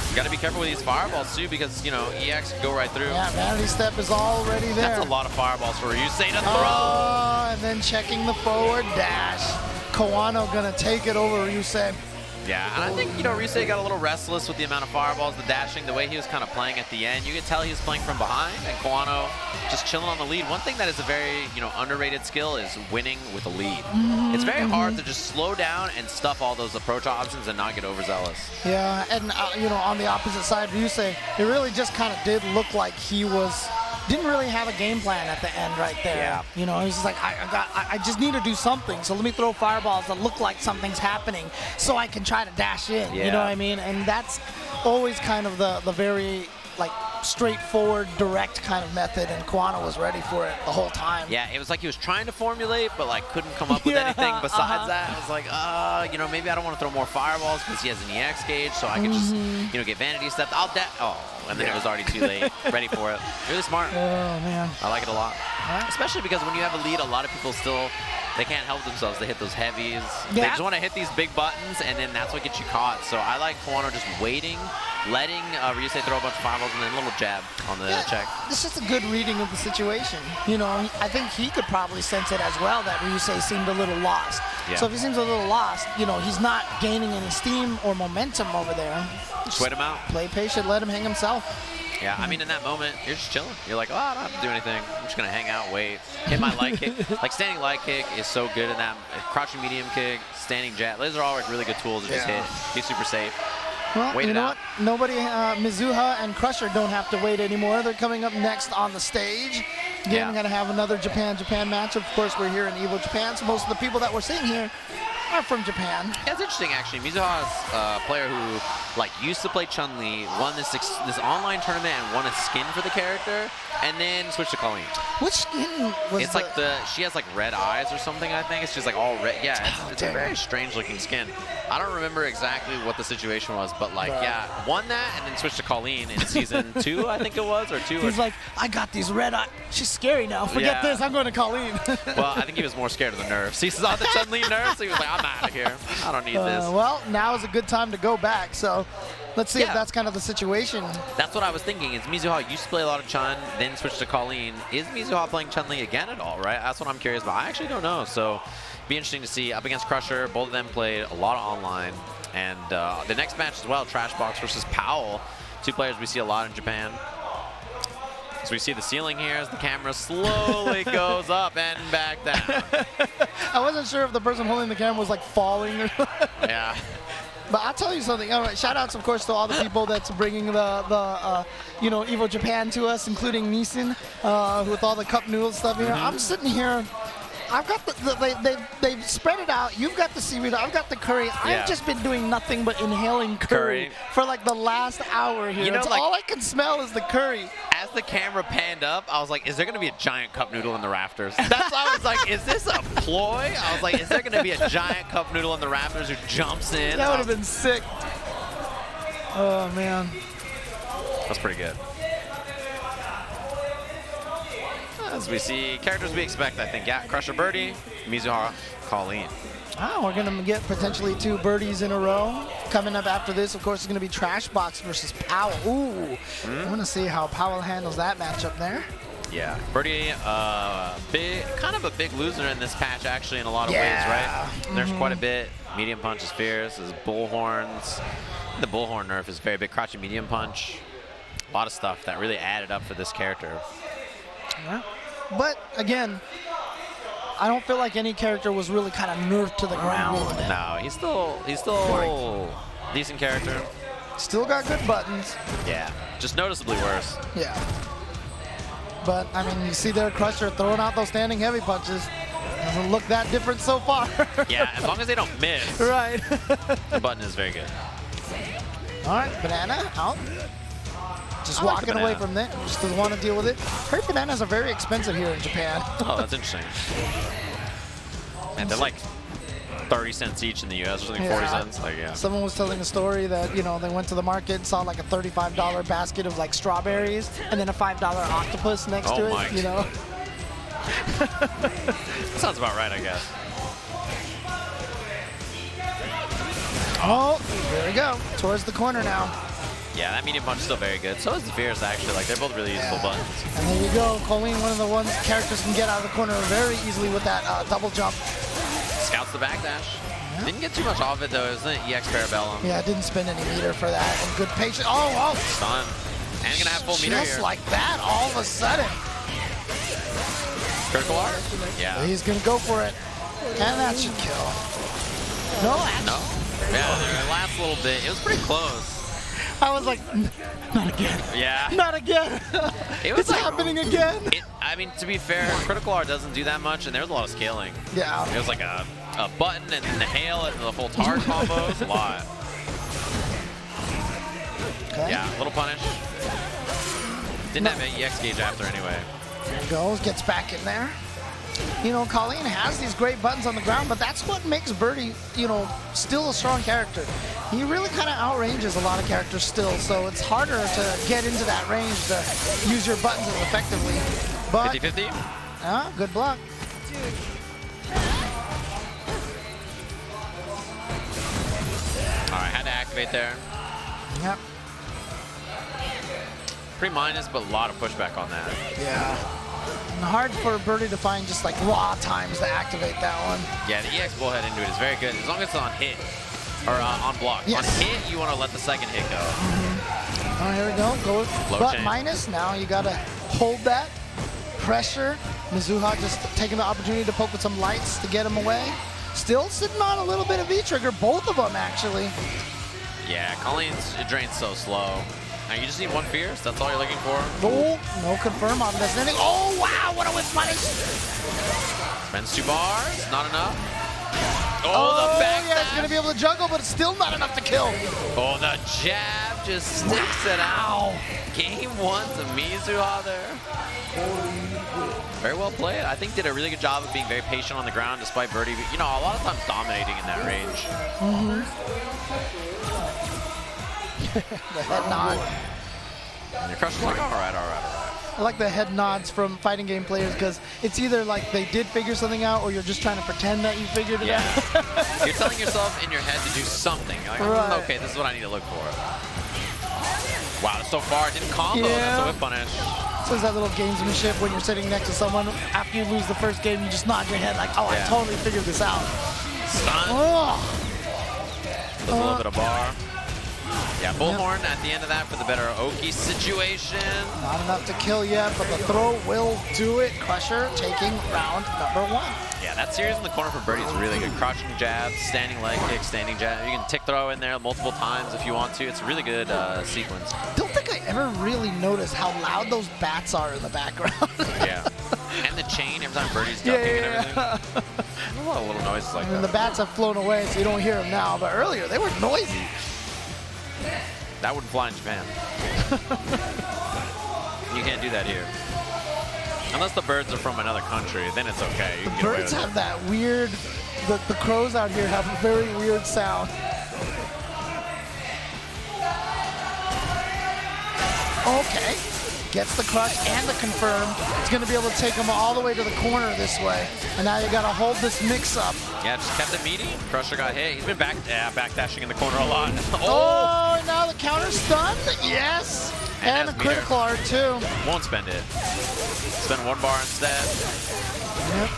You got to be careful with these fireballs too, because you know EX can go right through. Yeah, vanity step is already there. That's a lot of fireballs for Ryusei to throw. And then checking the forward dash. Kawano gonna take it over Ryusei. Yeah, and I think, you know, Ryusei got a little restless with the amount of fireballs, the dashing, the way he was kind of playing at the end. You could tell he was playing from behind, and Kawano just chilling on the lead. One thing that is a very, you know, underrated skill is winning with a lead. It's very hard to just slow down and stuff all those approach options and not get overzealous. Yeah, and, you know, on the opposite side, Ryusei, it really just kind of did look like he didn't really have a game plan at the end right there. Yeah. You know, he's just like, I just need to do something, so let me throw fireballs that look like something's happening so I can try to dash in, you know what I mean? And that's always kind of the very, like, straightforward, direct kind of method, and Kawano was ready for it the whole time. Yeah, it was like he was trying to formulate, but like couldn't come up with anything besides that. It was like, you know, maybe I don't want to throw more fireballs because he has an EX gauge, so I could just, you know, get vanity stepped. And then it was already too late. Ready for it. Really smart. Oh, man. I like it a lot. Especially because when you have a lead, a lot of people still, they can't help themselves. They hit those heavies. Yeah. They just want to hit these big buttons, and then that's what gets you caught. So I like Kawano just waiting, letting Ryusei throw a bunch of fireballs, and then a little jab on the check. It's just a good reading of the situation. You know, I think he could probably sense it as well that Ryusei seemed a little lost. Yeah. So if he seems a little lost, you know, he's not gaining any steam or momentum over there. Just wait him out. Play patient, let him hang himself. Yeah, I mean, in that moment, you're just chilling. You're like, oh, I don't have to do anything. I'm just going to hang out, wait. Hit my light kick. Like, standing light kick is so good in that. Crouching medium kick, standing jab. Those are all like really good tools to just hit. Be super safe. Well, Wait you it know out. what? Nobody, Mizuha and Crusher don't have to wait anymore. They're coming up next on the stage. Again, Yeah. we're going to have another Japan match. Of course, we're here in EVO Japan, so most of the people that we're seeing here are from Japan. Yeah, it's interesting, actually. Mizuha's a player who, like, used to play Chun-Li, won this online tournament and won a skin for the character, and then switched to Kolin. Which skin was It's like she has like red eyes or something, I think. It's just like all red. Yeah, it's a damn. very strange looking skin. I don't remember exactly what the situation was, but like, yeah, won that and then switched to Kolin in season 2, I think it was, or 2. He's like, I got these red eyes. She's scary now. Forget Yeah. this. I'm going to Colleen. Well, I think he was more scared of the nerfs. He saw the Chun-Li nerfs, so he was like, I'm out of here. I don't need this. Well, now is a good time to go back. So let's see if that's kind of the situation. That's what I was thinking. Is Mizuha used to play a lot of Chun, then switched to Kolin. Is Mizuha playing Chun-Li again at all, right? That's what I'm curious about. I actually don't know. So be interesting to see. Up against Crusher, both of them played a lot of online. And the next match as well, Trashbox versus Powell. Two players we see a lot in Japan. So we see the ceiling here as the camera slowly goes up and back down. I wasn't sure if the person holding the camera was like falling or Yeah. But I'll tell you something. All right, shout outs, of course, to all the people that's bringing the EVO Japan to us, including Nishikin, with all the cup noodle stuff here. I'm sitting here. I've got they've spread it out. You've got the seaweed. I've got the curry. Yeah. I've just been doing nothing but inhaling curry for like the last hour here. You know, It's like- all I can smell is the curry. As the camera panned up, I was like, is there going to be a giant cup noodle in the rafters? That's why I was like, is this a ploy? I was like, is there going to be a giant cup noodle in the rafters who jumps in? That would have been sick. Oh, man. That's pretty good. As we see characters we expect, I think. Yeah, Crusher Birdie, Mizuha, Kolin. Oh, we're going to get potentially 2 birdies in a row. Coming up after this, of course, is going to be Trashbox versus Powell. Ooh, I'm going to see how Powell handles that matchup there. Yeah, Birdie, kind of a big loser in this patch, actually, in a lot of ways, right? There's quite a bit. Medium punch is fierce. There's bullhorns. The bullhorn nerf is very big. Crouching medium punch. A lot of stuff that really added up for this character. Yeah. But, again, I don't feel like any character was really kind of nerfed to the ground. No, he's still a decent character. Still got good buttons. Yeah, just noticeably worse. Yeah. But, I mean, you see their Crusher throwing out those standing heavy punches. Doesn't look that different so far. Yeah, as long as they don't miss, Right. the button is very good. All right, Banana out. Just I like walking the away banana. from that. Just doesn't want to deal with it. Heard bananas are very expensive here in Japan. Oh, that's interesting. And they're like 30 cents each in the US, or something, 40 cents. Like, yeah. Someone was telling a story that, you know, they went to the market and saw like a $35 basket of like strawberries and then a $5 octopus next Oh to it, my. you know. Sounds about right, I guess. Oh, there we go. Towards the corner now. Yeah, that medium punch is still very good. So is the Fierce, actually. Like, they're both really useful buttons. And there you go. Kolin, one of the ones characters can get out of the corner very easily with that double jump. Scouts the backdash. Didn't get too much off it, though. It was an EX Parabellum. Yeah, didn't spend any meter for that. And good patience. Oh, Stun. And gonna have full meter just here. like that, all of a sudden. Critical art? Yeah. He's going to go for it. And that should kill. No, actually. No? Yeah, the last little bit. It was pretty close. I was like, not again. Yeah. Not again. It was It's like, happening again. I mean, to be fair, Critical Art doesn't do that much, and there's a lot of scaling. Yeah. It was like a button and then the hail and the full tar combos. A lot. Okay. Yeah, little punish. Didn't have an EX gauge after anyway. There goes, gets back in there. You know, Kolin has these great buttons on the ground, but that's what makes Birdie, you know, still a strong character. He really kind of outranges a lot of characters still, so it's harder to get into that range to use your buttons as effectively. But 50-50? good block. activate there. Yep. Pretty minus, but a lot of pushback on that. Yeah. And hard for Birdie to find just like raw times to activate that one. Yeah, the EX bullhead into it is very good, as long as it's on hit, or on block. Yes. On hit, you want to let the second hit go. Oh, here we go. Go Low but chain. minus. Now you got to hold that pressure. Mizuha just taking the opportunity to poke with some lights to get him away. Still sitting on a little bit of V-trigger, both of them actually. Yeah, Kolin's drains so slow. Now you just need one fierce, that's all you're looking for. Oh, no confirm on this ending. Oh, wow, what a whip punish. Spends 2 bars, not enough. Oh, the back yeah, it's going to be able to juggle, but it's still not enough to kill. Oh, the jab just sticks it out. Game 1 to Mizuha there. Very well played. I think did a really good job of being very patient on the ground despite Birdie, you know, a lot of times dominating in that range. The head nod. And your crusher's like, all right. I like the head nods from fighting game players because it's either like they did figure something out or you're just trying to pretend that you figured it out. You're telling yourself in your head to do something. You're like, Right. okay, this is what I need to look for. Wow, so far it didn't combo. Yeah. That's a whip punish. So it's that little gamesmanship when you're sitting next to someone. After you lose the first game, you just nod your head like, oh, I Yeah. totally figured this out. Stun. Oh. Does a little bit of bar. Yeah, bullhorn at the end of that for the better Oki situation. Not enough to kill yet, but the throw will do it. Crusher taking round number 1. Yeah, that series in the corner for Birdie is really good. Crouching jab, standing leg kick, standing jab. You can tick throw in there multiple times if you want to. It's a really good sequence. Don't think I ever really noticed how loud those bats are in the background. Yeah. And the chain every time Birdie's ducking and everything. A lot of little noises like I mean, that. the bats have flown away, so you don't hear them now. But earlier, they were noisy. That wouldn't fly in Japan. You can't do that here. Unless the birds are from another country, then it's okay. You can get away Birds with have it. that weird, the crows out here have a very weird sound. Okay, gets the crush and the confirm. It's going to be able to take him all the way to the corner this way. And now you got to hold this mix up. Yeah, just kept it meaty. Crusher got hit. He's been backdashing in the corner a lot. Oh, now the counter stun. Yes. And a that's meter. critical art too. Won't spend it. Spend 1 bar instead. Yep.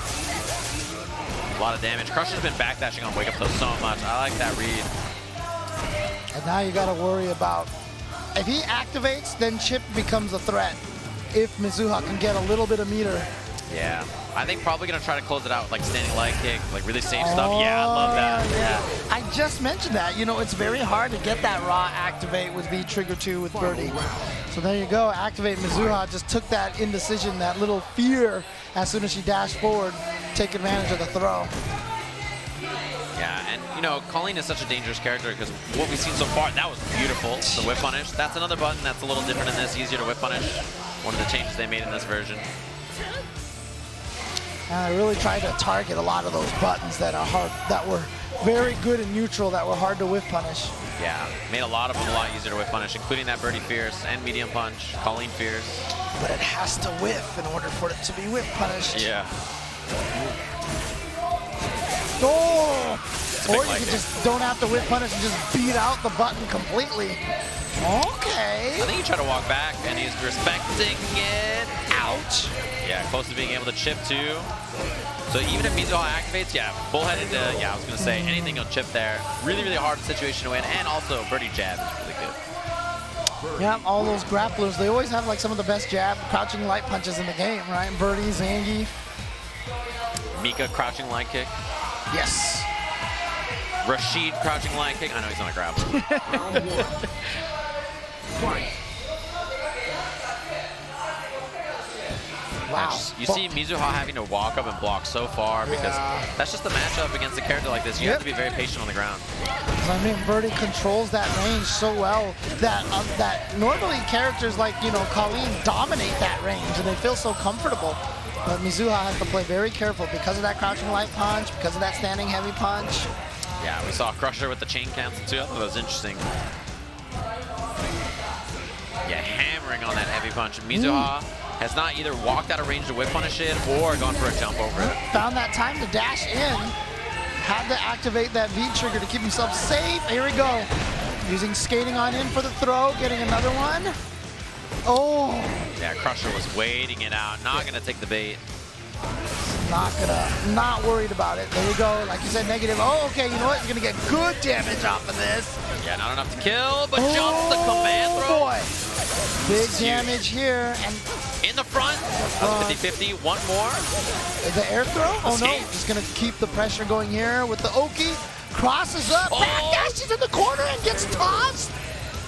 A lot of damage. Crusher's been backdashing on wake up though so much. I like that read. And now you got to worry about, if he activates, then chip becomes a threat. If Mizuha can get a little bit of meter. Yeah. I think probably going to try to close it out like standing leg kick, like really safe stuff. Yeah, I love that. Yeah. I just mentioned that. You know, it's very hard to get that raw activate with V Trigger 2 with Birdie. So there you go. Activate. Mizuha just took that indecision, that little fear as soon as she dashed forward, take advantage of the throw. Yeah, and you know, Kolin is such a dangerous character because what we've seen so far, that was beautiful, the whip punish. That's another button that's a little different in this, easier to whip punish. One of the changes they made in this version. I really tried to target a lot of those buttons that are hard, that were very good and neutral, that were hard to whip punish. Yeah, made a lot of them a lot easier to whip punish, including that Birdie Fierce and medium punch, Kolin Fierce. But it has to whiff in order for it to be whip punished. Yeah. Oh! Or you like can it. just don't have to whip punish and just beat out the button completely. Okay. I think he tried to walk back and he's respecting it. Ouch. Yeah, close to being able to chip too. So even if Mizuha activates, yeah, bullheaded, yeah, I was going to say anything will chip there. Really, really hard situation to win. And also Birdie jab is really good. Yeah, all those grapplers, they always have like some of the best jab, crouching light punches in the game, right? Birdie, Zangief. Mika crouching leg kick. Yes. Rashid crouching leg kick. I know he's not a grappler. Round 1. Fight. Wow. You see Mizuha having to walk up and block so far because that's just the matchup against a character like this. You have to be very patient on the ground. I mean, Birdie controls that range so well that that normally characters like, you know, Kolin dominate that range and they feel so comfortable. But Mizuha has to play very careful because of that crouching light punch, because of that standing heavy punch. Yeah, we saw Crusher with the chain cancel too. I thought that was interesting. Yeah, hammering on that heavy punch. Mizuha has not either walked out of range to whip punish it or gone for a jump over it. Found that time to dash in. Had to activate that V trigger to keep himself safe. Here we go. using skating on in for the throw, getting another one. Oh! Yeah, Crusher was waiting it out, not gonna take the bait. Not worried about it. There you go. Like you said, negative. Oh, okay, you know what? You're gonna get good damage off of this. Yeah, not enough to kill, but jumps the command throw. Boy. Big damage here. And in the front. 50-50, one more. The air throw? Oh no, Escape. just gonna keep the pressure going here with the Oki. Crosses up, backdashes in the corner and gets tossed.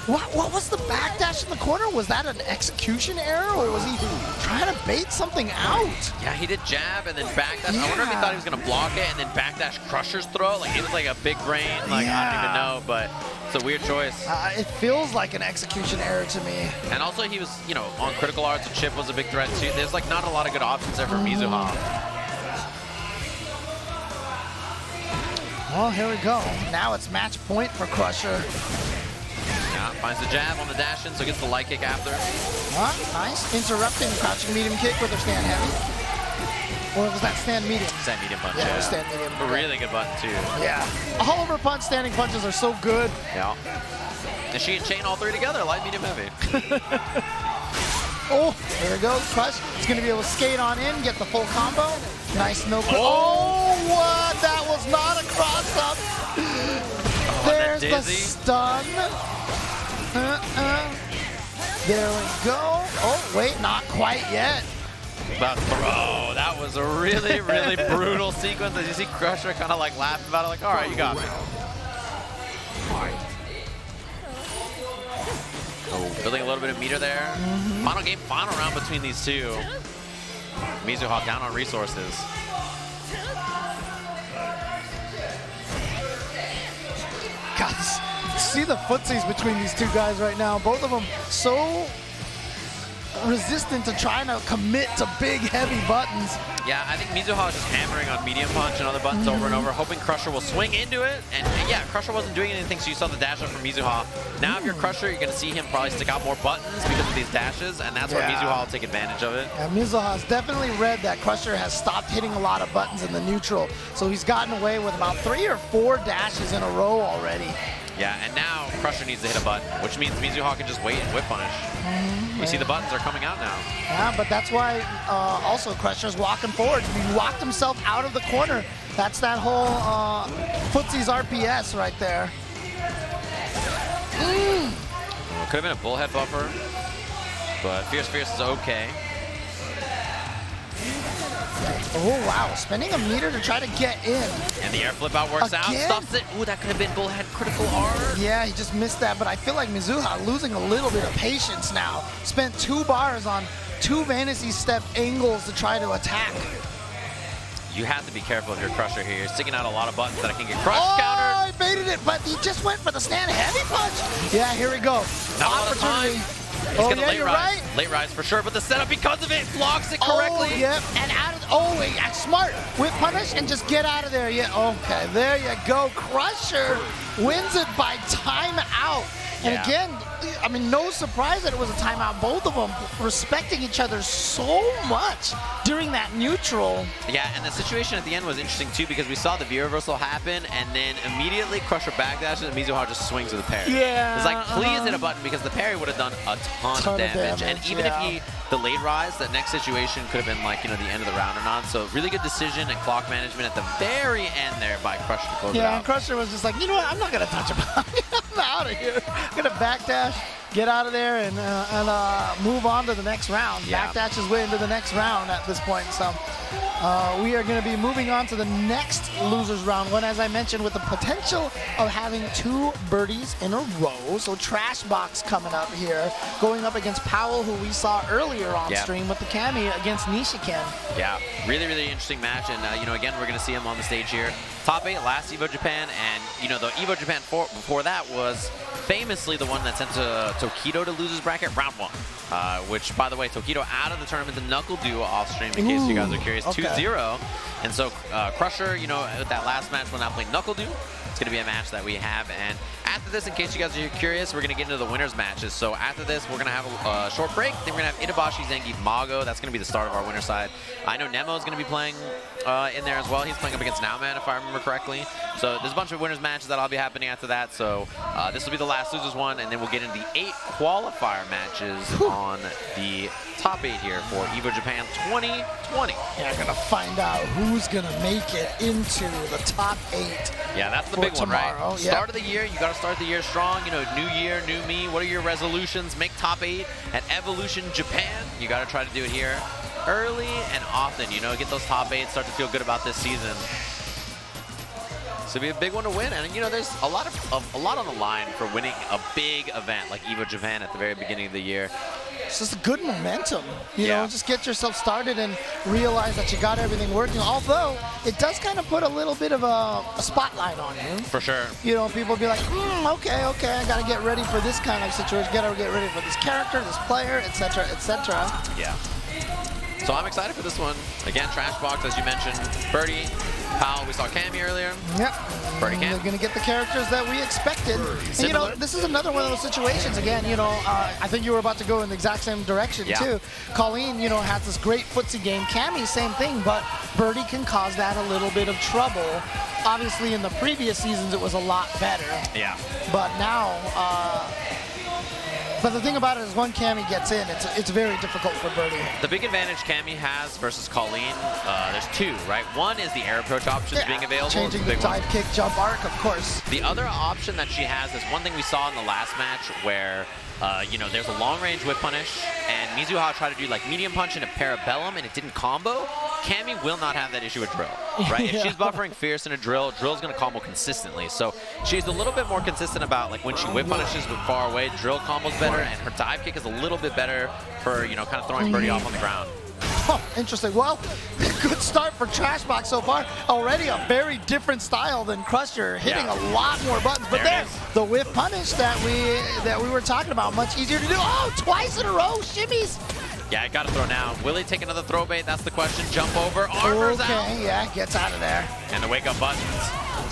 What was the backdash in the corner? Was that an execution error, or was he trying to bait something out? Yeah, he did jab and then backdash. I wonder if he thought he was gonna block it and then backdash Crusher's throw. Like, it was like a big brain. Like, I don't even know, but it's a weird choice. It feels like an execution error to me. And also, he was, you know, on critical arts. Chip was a big threat too. There's like not a lot of good options there for Mizuha. Well, here we go. Now it's match point for Crusher. Yeah, finds the jab on the dash in, so gets the light kick after. Nice. Interrupting crouching medium kick with her stand heavy. Or was that stand medium? Stand medium punch, Yeah, stand medium. A really good button, too. Yeah. All over punch, standing punches are so good. Yeah. And she and Chain all three together, light, medium, heavy. Oh, there it goes. Crush. It's going to be able to skate on in, get the full combo. Nice no. Oh, what? That was not a cross-up. There's the stun. There we go. Oh, wait, not quite yet. The throw. That was a really, really brutal sequence. As you see Crusher kind of like laughing about it, like, all right, you got me. Oh, building a little bit of meter there. Final game, final round between these two. Mizuha down on resources. Guys, see the footsies between these two guys right now. Both of them so resistant to trying to commit to big, heavy buttons. Yeah, I think Mizuha is just hammering on medium punch and other buttons over and over, hoping Crusher will swing into it. And yeah, Crusher wasn't doing anything, so you saw the dash up from Mizuha. Now if you're Crusher, you're going to see him probably stick out more buttons because of these dashes, and that's where Mizuha will take advantage of it. Yeah, Mizuha has definitely read that Crusher has stopped hitting a lot of buttons in the neutral, so he's gotten away with about 3 or 4 dashes in a row already. Yeah, and now Crusher needs to hit a button, which means Mizuha can just wait and whip punish. You see the buttons are coming out now. Yeah, but that's why also Crusher's walking forward. He walked himself out of the corner. That's that whole footsies RPS right there. Could have been a bullhead buffer, but Fierce is okay. Oh, wow. Spending a meter to try to get in. And the air flip out works out. Stops it. Ooh, that could have been bullhead critical R. Yeah, he just missed that, but I feel like Mizuha losing a little bit of patience now. Spent 2 bars on 2 vanity step angles to try to attack. You have to be careful if you're Crusher here. You're sticking out a lot of buttons that can get crushed, countered. He baited it, but he just went for the stand heavy punch. Yeah, here we go. Not a lot of time. He's gonna late you're rise. right. Late rise for sure, but the setup because of it blocks it correctly. Oh, yep. And out of wait, smart. Whip punish and just get out of there. Yeah, okay, there you go. Crusher wins it by timeout. And again, I mean, no surprise that it was a timeout. Both of them respecting each other so much during that neutral. Yeah, and the situation at the end was interesting too because we saw the V reversal happen and then immediately Crusher backdashes and Mizuha just swings with the parry. Yeah. It's like, please hit a button because the parry would have done a ton of damage. And even if he delayed rise, that next situation could have been like, you know, the end of the round or not. So really good decision and clock management at the very end there by Crusher to close it out. Yeah, and Crusher was just like, you know what, I'm not going to touch him. I'm out of here. I'm going to backdash, get out of there, and move on to the next round. Yeah. Backdash his way into the next round at this point. So we are going to be moving on to the next losers round one, as I mentioned, with the potential of having 2 birdies in a row. So Trashbox coming up here, going up against Powell, who we saw earlier on stream with the Cammy against Nishikin. Yeah, really, really interesting match. And, you know, again, we're going to see him on the stage here. Top 8, last EVO Japan. And, you know, the EVO Japan before that was famously the one that sent Tokido to losers bracket round 1. Which, by the way, Tokido out of the tournament, the Nuckle duo off stream, in case you guys are curious, 2-0. And so Crusher, you know, with that last match will now play Nuckle duo. It's going to be a match that we have. And after this, in case you guys are curious, we're going to get into the winners matches. So after this, we're going to have a short break. Then we're going to have Itabashi, Zangief, Mago. That's going to be the start of our winner side. I know Nemo's going to be playing in there as well. He's playing up against Nowman, if I remember correctly. So there's a bunch of winners matches that'll be happening after that. So this will be the last losers one, and then we'll get into the 8 qualifier matches on the top 8 here for EVO Japan 2020. Yeah, gonna find out who's gonna make it into the top 8. Yeah, that's the big one, right? Yep. Start of the year, you gotta start the year strong. You know, new year, new me. What are your resolutions? Make top 8 at Evolution Japan. You gotta try to do it here early and often. You know, get those top 8, start to feel good about this season. So it'll be a big one to win, and you know, there's a lot on the line for winning a big event like EVO Japan at the very beginning of the year. It's just good momentum, you know, just get yourself started and realize that you got everything working, although it does kind of put a little bit of a spotlight on you. For sure. You know, people be like, okay, I gotta get ready for this kind of situation, gotta get ready for this character, this player, etc., etc. Yeah. So I'm excited for this one. Again, Trashbox, as you mentioned, Birdie, Powell, we saw Cammy earlier. Yep. Birdie, They're going to get the characters that we expected. And, you know, this is another one of those situations, again, you know, I think you were about to go in the exact same direction, too. Kolin, you know, has this great footsie game. Cammy, same thing, but Birdie can cause that a little bit of trouble. Obviously, in the previous seasons, it was a lot better. Yeah. But now, but the thing about it is when Cammy gets in, it's very difficult for Birdie. The big advantage Cammy has versus Kolin, there's 2, right? One is the air approach options being available. Changing the dive kick jump arc, of course. The other option that she has is one thing we saw in the last match where, you know, there's a long-range whip punish, and Mizuha tried to do like medium punch and a parabellum, and it didn't combo. Cammy will not have that issue with drill, right? If she's buffering fierce in a drill's going to combo consistently. So she's a little bit more consistent about like when she whip punishes with far away, drill combos better, and her dive kick is a little bit better for, you know, kind of throwing Birdie off on the ground. Oh, interesting. Well, good start for Trashbox so far. Already a very different style than Crusher, hitting a lot more buttons. But there's the whip punish that we were talking about, much easier to do. Oh, twice in a row, shimmies. Yeah, I got to throw now. Will he take another throw bait? That's the question. Jump over, armors out. Okay, yeah, gets out of there. And the wake up buttons.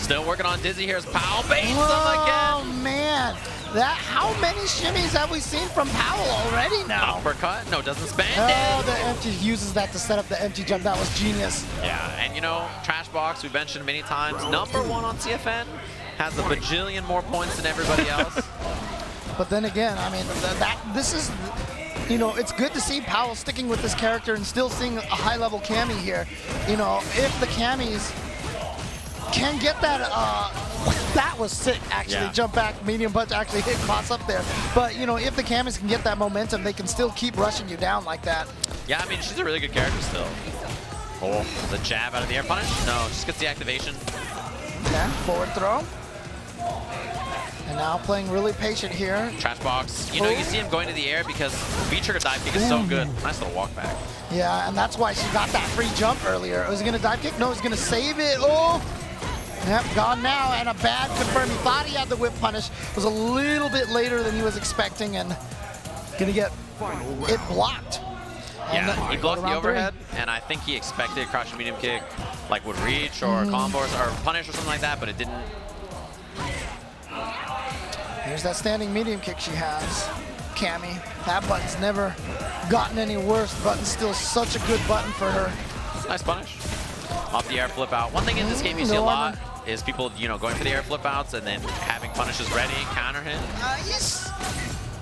Still working on Dizzy. Here's Powell baits him again. Oh man, how many shimmies have we seen from Powell already now? Uppercut? No, doesn't span. Oh, the empty uses that to set up the empty jump. That was genius. Yeah, and you know, Trashbox, we've mentioned many times, #1 on CFN, has a bajillion more points than everybody else. But then again, I mean, this is, you know, it's good to see Powell sticking with this character and still seeing a high-level Cammy here. You know, if the Cammys can get that, that was sick, actually. Jump back, medium punch actually hit cross up there. But, you know, if the Cammys can get that momentum, they can still keep rushing you down like that. Yeah, I mean, she's a really good character still. Oh, the jab out of the air punish? No, just gets the activation. Yeah, forward throw. And now playing really patient here. Trashbox. You know, you see him going to the air because V-trigger dive kick is so good. Nice little walk back. Yeah, and that's why she got that free jump earlier. Was he going to dive kick? No, he's going to save it. Oh! Yep, gone now, and a bad confirm. He thought he had the whip punish. It was a little bit later than he was expecting, and going to get it blocked. Yeah, he blocked the overhead, and I think he expected crouch medium kick, like would reach or combo or punish or something like that, but it didn't. Here's that standing medium kick she has, Cammy. That button's never gotten any worse. The button's still such a good button for her. Nice punish. Off the air flip out. One thing in this game you see a lot is people, you know, going for the air flip outs and then having punishes ready, counter hit. Yes.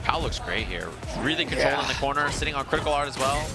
Powell looks great here. Really controlling the corner, sitting on critical art as well.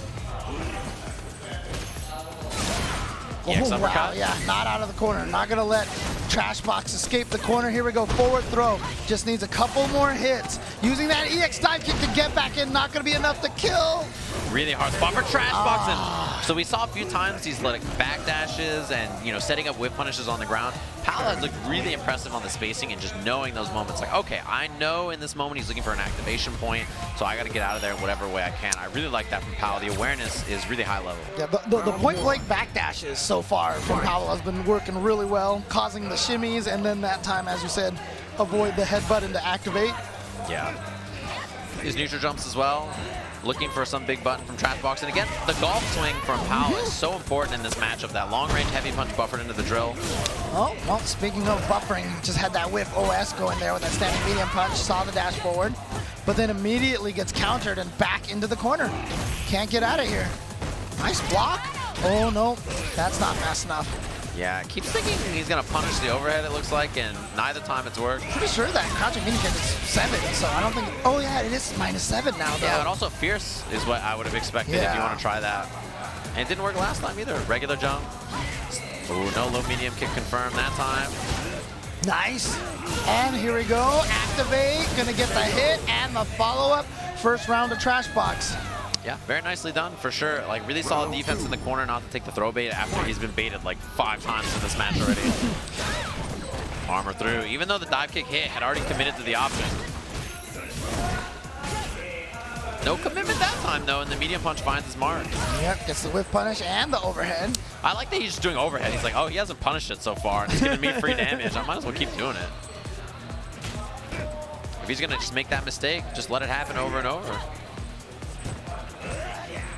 Oh, wow, yeah, not out of the corner. Not going to let Trashbox escape the corner. Here we go, forward throw. Just needs a couple more hits. Using that EX dive kick to get back in. Not going to be enough to kill. Really hard spot for Trashbox. And so we saw a few times these like backdashes and, you know, setting up whip punishes on the ground. Powell has looked really impressive on the spacing and just knowing those moments. Like, okay, I know in this moment he's looking for an activation point, so I got to get out of there in whatever way I can. I really like that from Powell. The awareness is really high level. Yeah, the point-blank backdashes so far from Powell has been working really well, causing the shimmies, and then that time, as you said, avoid the head button to activate. Yeah. His neutral jumps as well. looking for some big button from Trashbox. And again, the golf swing from Powell is so important in this matchup. That long-range heavy punch buffered into the drill. Oh, well, speaking of buffering, just had that whiff OS going there with that standing medium punch, saw the dash forward, but then immediately gets countered and back into the corner. Can't get out of here. Nice block. Oh, no, that's not fast enough. Yeah, keeps thinking he's going to punish the overhead, it looks like, and neither time it's worked. Pretty sure that crouching mini kick is 7, so I don't think... Oh, yeah, it is -7 now, though. Yeah, and also fierce is what I would have expected if you want to try that. And it didn't work last time either. Regular jump. Ooh, no low medium kick confirmed that time. Nice. And here we go. Activate. Gonna get the hit and the follow-up. First round of Trashbox. Yeah, very nicely done for sure. Like really solid defense in the corner, not to take the throw bait after he's been baited like 5 times in this match already. Armor through. Even though the dive kick hit, had already committed to the option. No commitment that time though, and the medium punch finds his mark. Yep, gets the whiff punish and the overhead. I like that he's just doing overhead. He's like, oh, he hasn't punished it so far, and it's giving me free damage. I might as well keep doing it. If he's gonna just make that mistake, just let it happen over and over.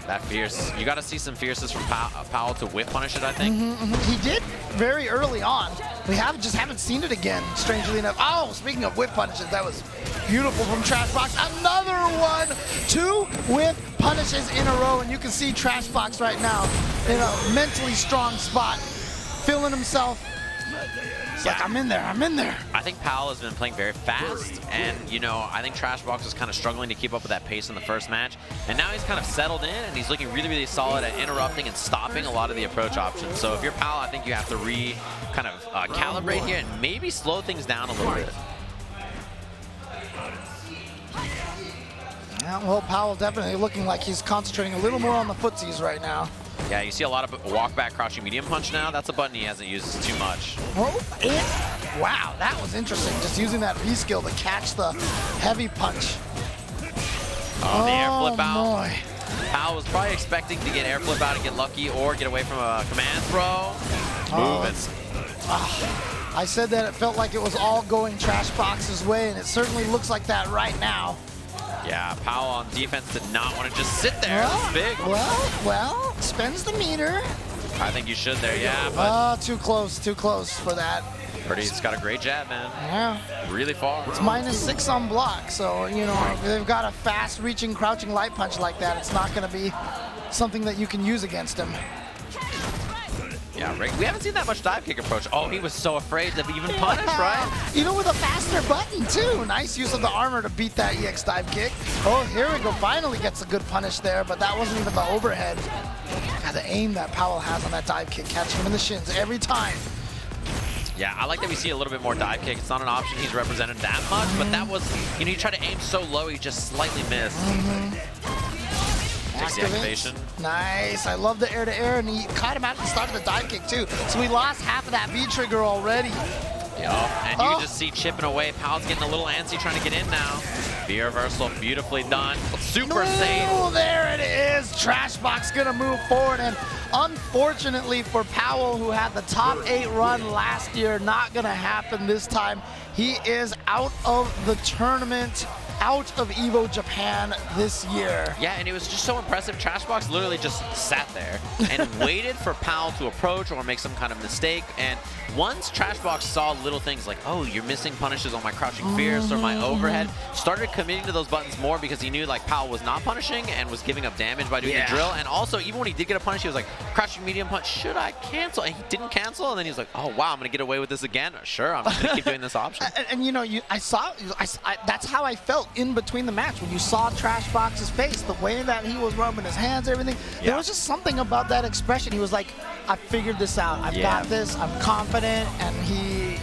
That fierce. You got to see some fierces from Powell to whip punish it, I think. He did very early on. We just haven't seen it again, strangely enough. Oh, speaking of whip punishes, that was beautiful from Trashbox. Another one. 2 whip punishes in a row, and you can see Trashbox right now in a mentally strong spot, feeling himself. It's like, I'm in there, I'm in there. I think Powell has been playing very fast, and, you know, I think Trashbox was kind of struggling to keep up with that pace in the first match, and now he's kind of settled in, and he's looking really, really solid at interrupting and stopping a lot of the approach options. So if you're Powell, I think you have to calibrate here and maybe slow things down a little bit. Yeah, well, Powell definitely looking like he's concentrating a little more on the footsies right now. Yeah, you see a lot of walk back crouching medium punch now. That's a button he hasn't used too much. Oh, wow, that was interesting. Just using that V skill to catch the heavy punch. Oh, the air flip out. Boy. Powell was probably expecting to get air flip out and get lucky or get away from a command throw. Moving. I said that it felt like it was all going Trashbox's way, and it certainly looks like that right now. Yeah, Powell on defense did not want to just sit there. Well, big. Well, spends the meter. I think you should there, yeah. But too close for that. Birdie's got a great jab, man. Yeah. Really far. It's -6 on block, so, you know, if they've got a fast-reaching, crouching light punch like that, it's not going to be something that you can use against him. Yeah, right. We haven't seen that much dive kick approach. Oh, he was so afraid to even punish, right? Even with a faster button, too. Nice use of the armor to beat that EX dive kick. Oh, here we go. Finally gets a good punish there, but that wasn't even the overhead. God, the aim that Powell has on that dive kick, catching him in the shins every time. Yeah, I like that we see a little bit more dive kick. It's not an option he's represented that much, but that was, you know, you try to aim so low, he just slightly missed. Takes the activation. Nice. I love the air-to-air, and he caught him out at the start of the dive kick, too. So we lost half of that V-trigger already. Yep, and you can just see chipping away. Powell's getting a little antsy trying to get in now. V reversal, beautifully done. Super safe. Oh, there it is. Trashbox gonna move forward, and unfortunately for Powell, who had the top 8 run last year, not gonna happen this time. He is out of the tournament, out of EVO Japan this year. Yeah, and it was just so impressive. Trashbox literally just sat there and waited for Powell to approach or make some kind of mistake. And once Trashbox saw little things like, oh, you're missing punishes on my crouching fierce or my overhead, started committing to those buttons more because he knew like Powell was not punishing and was giving up damage by doing the drill. And also, even when he did get a punish, he was like, crouching medium punch, should I cancel? And he didn't cancel, and then he was like, oh, wow, I'm going to get away with this again. Sure, I'm just going to keep doing this option. And you know, that's how I felt in between the match when you saw Trashbox's face, the way that he was rubbing his hands, everything. There was just something about that expression. He was like, I figured this out. I've got this. I'm confident. And he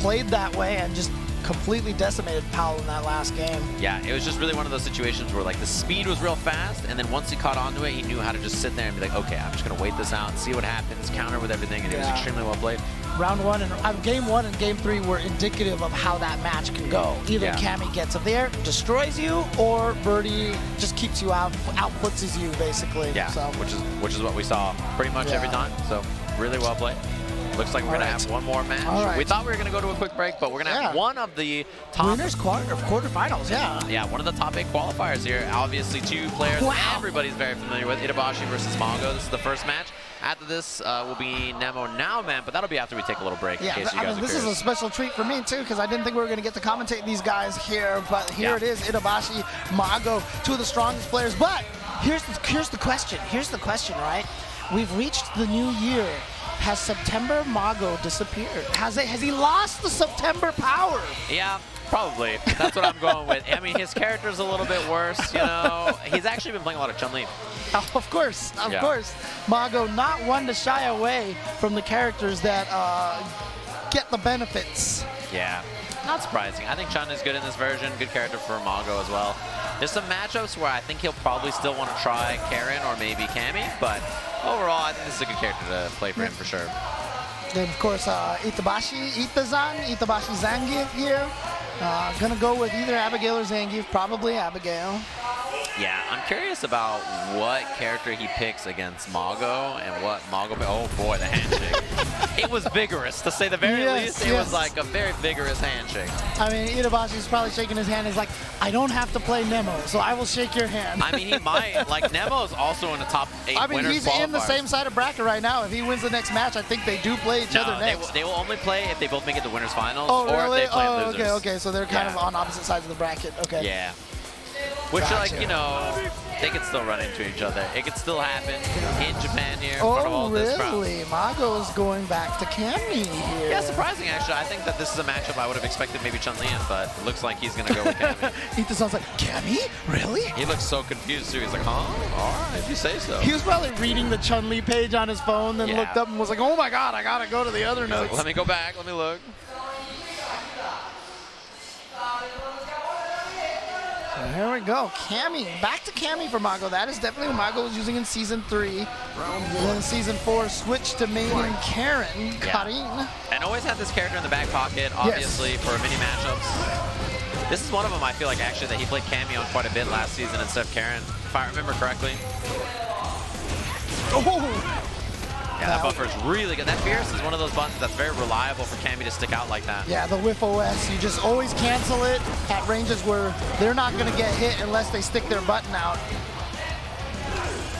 played that way and just completely decimated Powell in that last game. Yeah, it was just really one of those situations where like the speed was real fast, and then once he caught onto it, he knew how to just sit there and be like, okay, I'm just going to wait this out and see what happens, counter with everything, and it was extremely well played. Round 1 and game 1 and game 3 were indicative of how that match can go. Either Cammy gets up there, destroys you, or Birdie just keeps you out, outputs you basically. Yeah, so. which is what we saw pretty much every time. So really well played. Looks like we're going to have one more match. We thought we were going to go to a quick break, but we're going to have one of the top... Winners quarterfinals, yeah. Yeah, one of the top 8 qualifiers here. Obviously, 2 players everybody's very familiar with. Itabashi versus Mago. This is the first match. After this will be Nemo Now Man, but that'll be after we take a little break. Yeah, in case you guys are this is a special treat for me too, because I didn't think we were going to get to commentate these guys here, but here it is, Itabashi, Mago, 2 of the strongest players. But here's the question. Here's the question, right? We've reached the new year. Has September Mago disappeared? Has he lost the September power? Yeah. Probably. That's what I'm going with. I mean, his character's a little bit worse, you know. He's actually been playing a lot of Chun-Li. Of course. Mago, not one to shy away from the characters that get the benefits. Yeah, not surprising. I think Chun is good in this version. Good character for Mago as well. There's some matchups where I think he'll probably still want to try Karen or maybe Cammy, but overall, I think this is a good character to play for him for sure. Then, of course, Itabashi Zangief here. Gonna go with either Abigail or Zangief, probably Abigail. Yeah, I'm curious about what character he picks against Mago and what Mago... Oh boy, the handshake. It was vigorous, to say the very least. It was like a very vigorous handshake. I mean, Itabashi's probably shaking his hand. He's like, I don't have to play Nemo, so I will shake your hand. I mean, he might. Like, Nemo's also in the top 8 I mean, winners he's in the same side of bracket right now. If he wins the next match, I think they do play each other next. They will only play if they both make it to winners finals or if they play losers. Okay, so they're kind of on opposite sides of the bracket. Okay. Yeah. Which, like, you know, they could still run into each other. It could still happen in Japan here in front of all this crowd. Oh, really? Mago is going back to Cammy here. Yeah, surprising, actually. I think that this is a matchup I would have expected maybe Chun-Li in, but it looks like he's going to go with Cammy. Ethan sounds like, Cammy? Really? He looks so confused, too. He's like, huh? All right, if you say so. He was probably reading the Chun-Li page on his phone, then looked up and was like, oh my god, I got to go to the other notes. Like, let me go back. Let me look. Here we go, Cammy. Back to Cammy for Mago. That is definitely what Mago was using in Season 3. And then in Season 4, switched to main Karen, Karin. And always had this character in the back pocket, obviously, for mini matchups. This is one of them, I feel like, actually, that he played Cammy on quite a bit last season instead of Karen, if I remember correctly. Oh! Yeah, that buffer is really good. That Fierce is one of those buttons that's very reliable for Cammy to stick out like that. Yeah, the whiff OS, you just always cancel it at ranges where they're not going to get hit unless they stick their button out.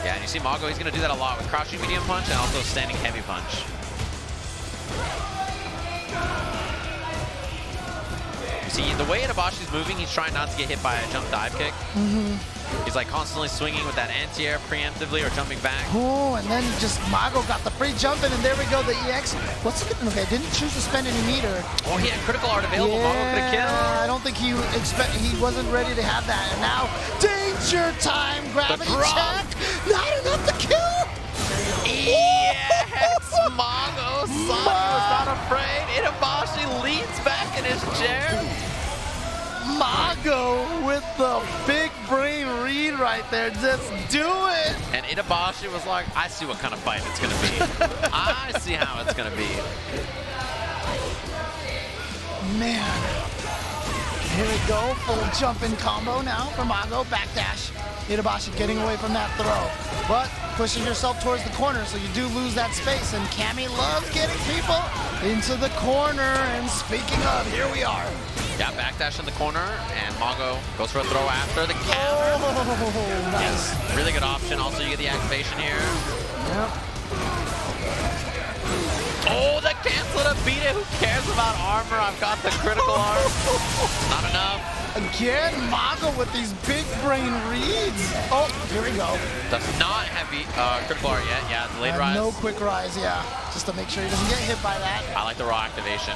Yeah, and you see Mago, he's going to do that a lot with crouching medium punch and also standing heavy punch. You see, the way Itabashi's moving, he's trying not to get hit by a jump dive kick. He's like constantly swinging with that anti-air preemptively or jumping back. Oh, and then just Mago got the free jump in, and there we go, the EX. What's it? Okay, didn't choose to spend any meter. Oh, he had critical art available. Mago could have killed. I don't think he wasn't ready to have that. And now, danger time, gravity check. Not enough to kill. Yes, Mago. Sonny was not afraid. Itabashi leans back in his chair. Mago with the big brain read right there. Just do it. And Itabashi was like, I see what kind of fight it's going to be. I see how it's going to be. Man. Here we go. Full jump-in combo now for Mago. Backdash. Itabashi getting away from that throw. But pushing yourself towards the corner, so you do lose that space. And Cammy loves getting people into the corner. And speaking of, here we are. Yeah, backdash in the corner, and Mago goes for a throw after the counter. Oh, nice. Yes, really good option. Also, you get the activation here. Yep. Oh, the cancel to beat it. Who cares about armor? I've got the critical arm. Not enough. Again, Mago with these big brain reads. Oh, here we go. Does not have critical art yet. Yeah, delayed rise. No quick rise, yeah. Just to make sure he doesn't get hit by that. I like the raw activation.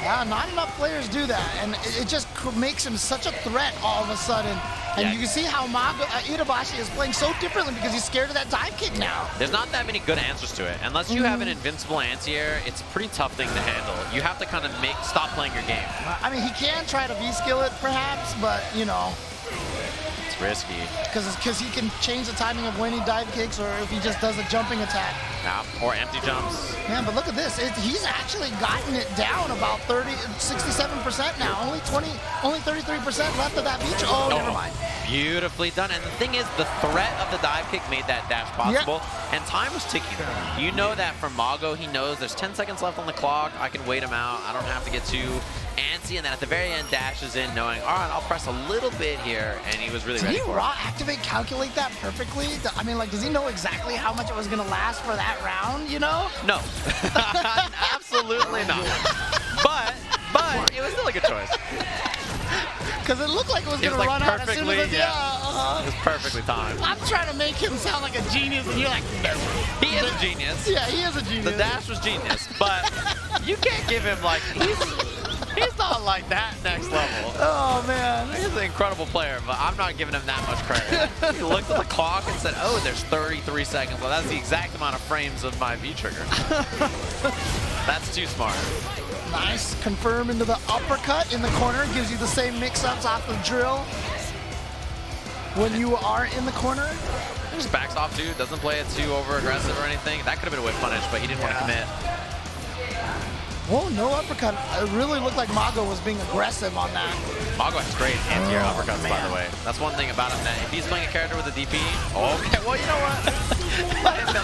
Yeah, not enough players do that, and it just makes him such a threat all of a sudden. And you can see how Itabashi is playing so differently because he's scared of that dive kick now. There's not that many good answers to it. Unless you have an invincible anti-air, it's a pretty tough thing to handle. You have to kind of stop playing your game. I mean, he can try to V-skill it perhaps, but, you know. It's risky. Because he can change the timing of when he dive kicks or if he just does a jumping attack. Yeah, or empty jumps. Yeah, but look at this. He's actually gotten it down about 67% now. Only 33% left of that beach. Oh, never mind. Beautifully done. And the thing is, the threat of the dive kick made that dash possible. And time was ticking. You know that from Mago, he knows there's 10 seconds left on the clock. I can wait him out. I don't have to get too antsy. And then at the very end, dashes in knowing, all right, I'll press a little bit here. And he was really ready for it. Did he raw activate calculate that perfectly? I mean, like, does he know exactly how much it was going to last for that round, you know? No. Absolutely not. But it was still a good choice. Because it looked like it was going to like run out as soon as it, It was perfectly timed. I'm trying to make him sound like a genius, and you're like, no. He is a genius. Yeah, he is a genius. The dash was genius, but you can't give him like, he's not like that next level. Oh, man. He's an incredible player, but I'm not giving him that much credit. He looked at the clock and said, oh, there's 33 seconds. Well, that's the exact amount of frames of my V-trigger. That's too smart. Nice. Confirm into the uppercut in the corner. Gives you the same mix-ups off the drill when you are in the corner. He just backs off, dude. Doesn't play it too over-aggressive or anything. That could have been a whip punish, but he didn't want to commit. Whoa, no uppercut. It really looked like Mago was being aggressive on that. Mago has great anti-air uppercuts, by the way. That's one thing about him, that if he's playing a character with a DP, okay, well, you know what?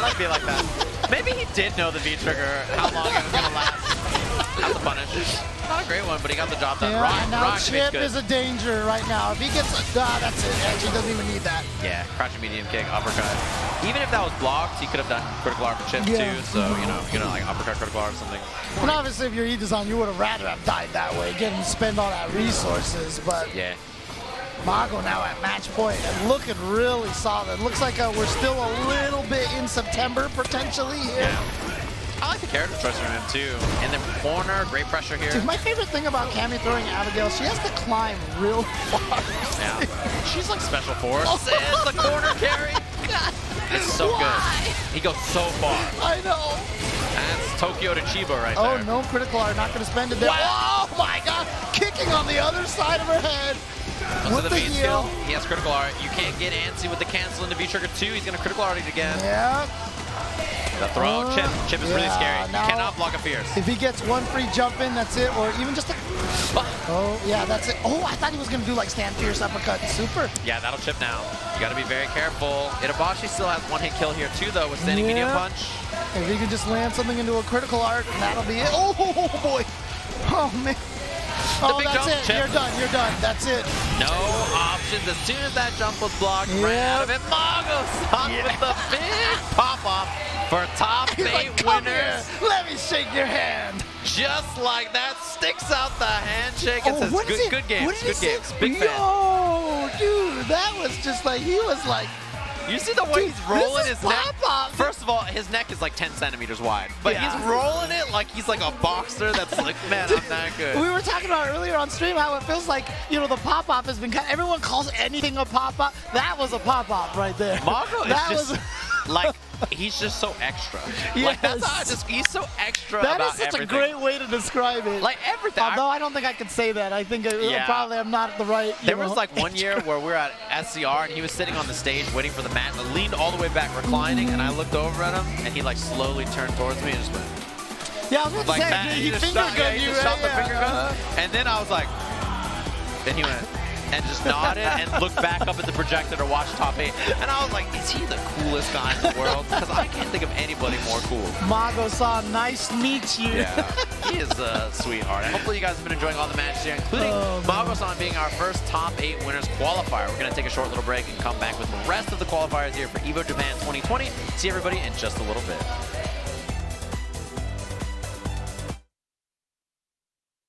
let it be like that. Maybe he did know the V-trigger, how long it was going to last. That's a punish. Not a great one, but he got the job done. Yeah, now Chip is a danger right now. If he gets, that's it. Actually, doesn't even need that. Yeah, crouching medium kick, uppercut. Even if that was blocked, he could have done critical R for Chip too. So you know, like uppercut, critical R or something. And obviously, if you're Idazan, you would have rather have died that way, get him spend all that resources. But yeah, Mago now at match point and looking really solid. Looks like we're still a little bit in September potentially here. Yeah. I like the character choice from him too. In the corner, great pressure here. Dude, my favorite thing about Cammy throwing Abigail, she has to climb real far. Yeah, she's like special force. It's the corner carry. God. It's so good. He goes so far. I know. That's Tokyo to Chiba right there. Oh, no critical R, not going to spend it there. Wow. Oh my God, kicking on the other side of her head. With the V skill, he has critical R. You can't get antsy with the cancel into V-trigger 2. He's going to critical R it again. Yeah. The throw, Chip is really scary. You cannot block a fierce. If he gets one free jump in, that's it, or even just a... Oh, yeah, that's it. Oh, I thought he was going to do like stand fierce uppercut. Super. Yeah, that'll Chip now. You got to be very careful. Itabashi still has one hit kill here too, though, with standing medium punch. If he can just land something into a critical art, that'll be it. Oh, boy. Oh, man. Oh, that's it. Chip. You're done. That's it. No options. As soon as that jump was blocked, ran out of it. Mago with the big pop-off for top 8 like, winners. Here. Let me shake your hand. Just like that, sticks out the handshake and says, good games, good games. Big fan. Yo, dude, that was just like, he was like, you see the way he's rolling his neck? Pop. First of all, his neck is like 10 centimeters wide, but he's rolling it like he's like a boxer that's like, man, I'm that good. We were talking about earlier on stream how it feels like, you know, the pop-up has been, everyone calls anything a pop-up. That was a pop-up right there. Mago is just like, he's just so extra. Yes. Like, that's how he's so extra that about is such everything. a great way to describe it. Like everything. Although I don't think I could say that. I think probably I'm not the right, There was like one year where we were at SCR and he was sitting on the stage waiting for the mat and leaned all the way back reclining and I looked over at him and he like slowly turned towards me and just went. Yeah, I was about to say, he finger gunned you, shot the finger gun. And then I was like, then he went and just nodded and looked back up at the projector to watch top 8. And I was like, is he the coolest guy in the world? Because I can't think of anybody more cool. Mago-san, nice to meet you. Yeah, he is a sweetheart. Hopefully you guys have been enjoying all the matches here, including Mago-san being our first top 8 winners qualifier. We're going to take a short little break and come back with the rest of the qualifiers here for EVO Japan 2020. See everybody in just a little bit.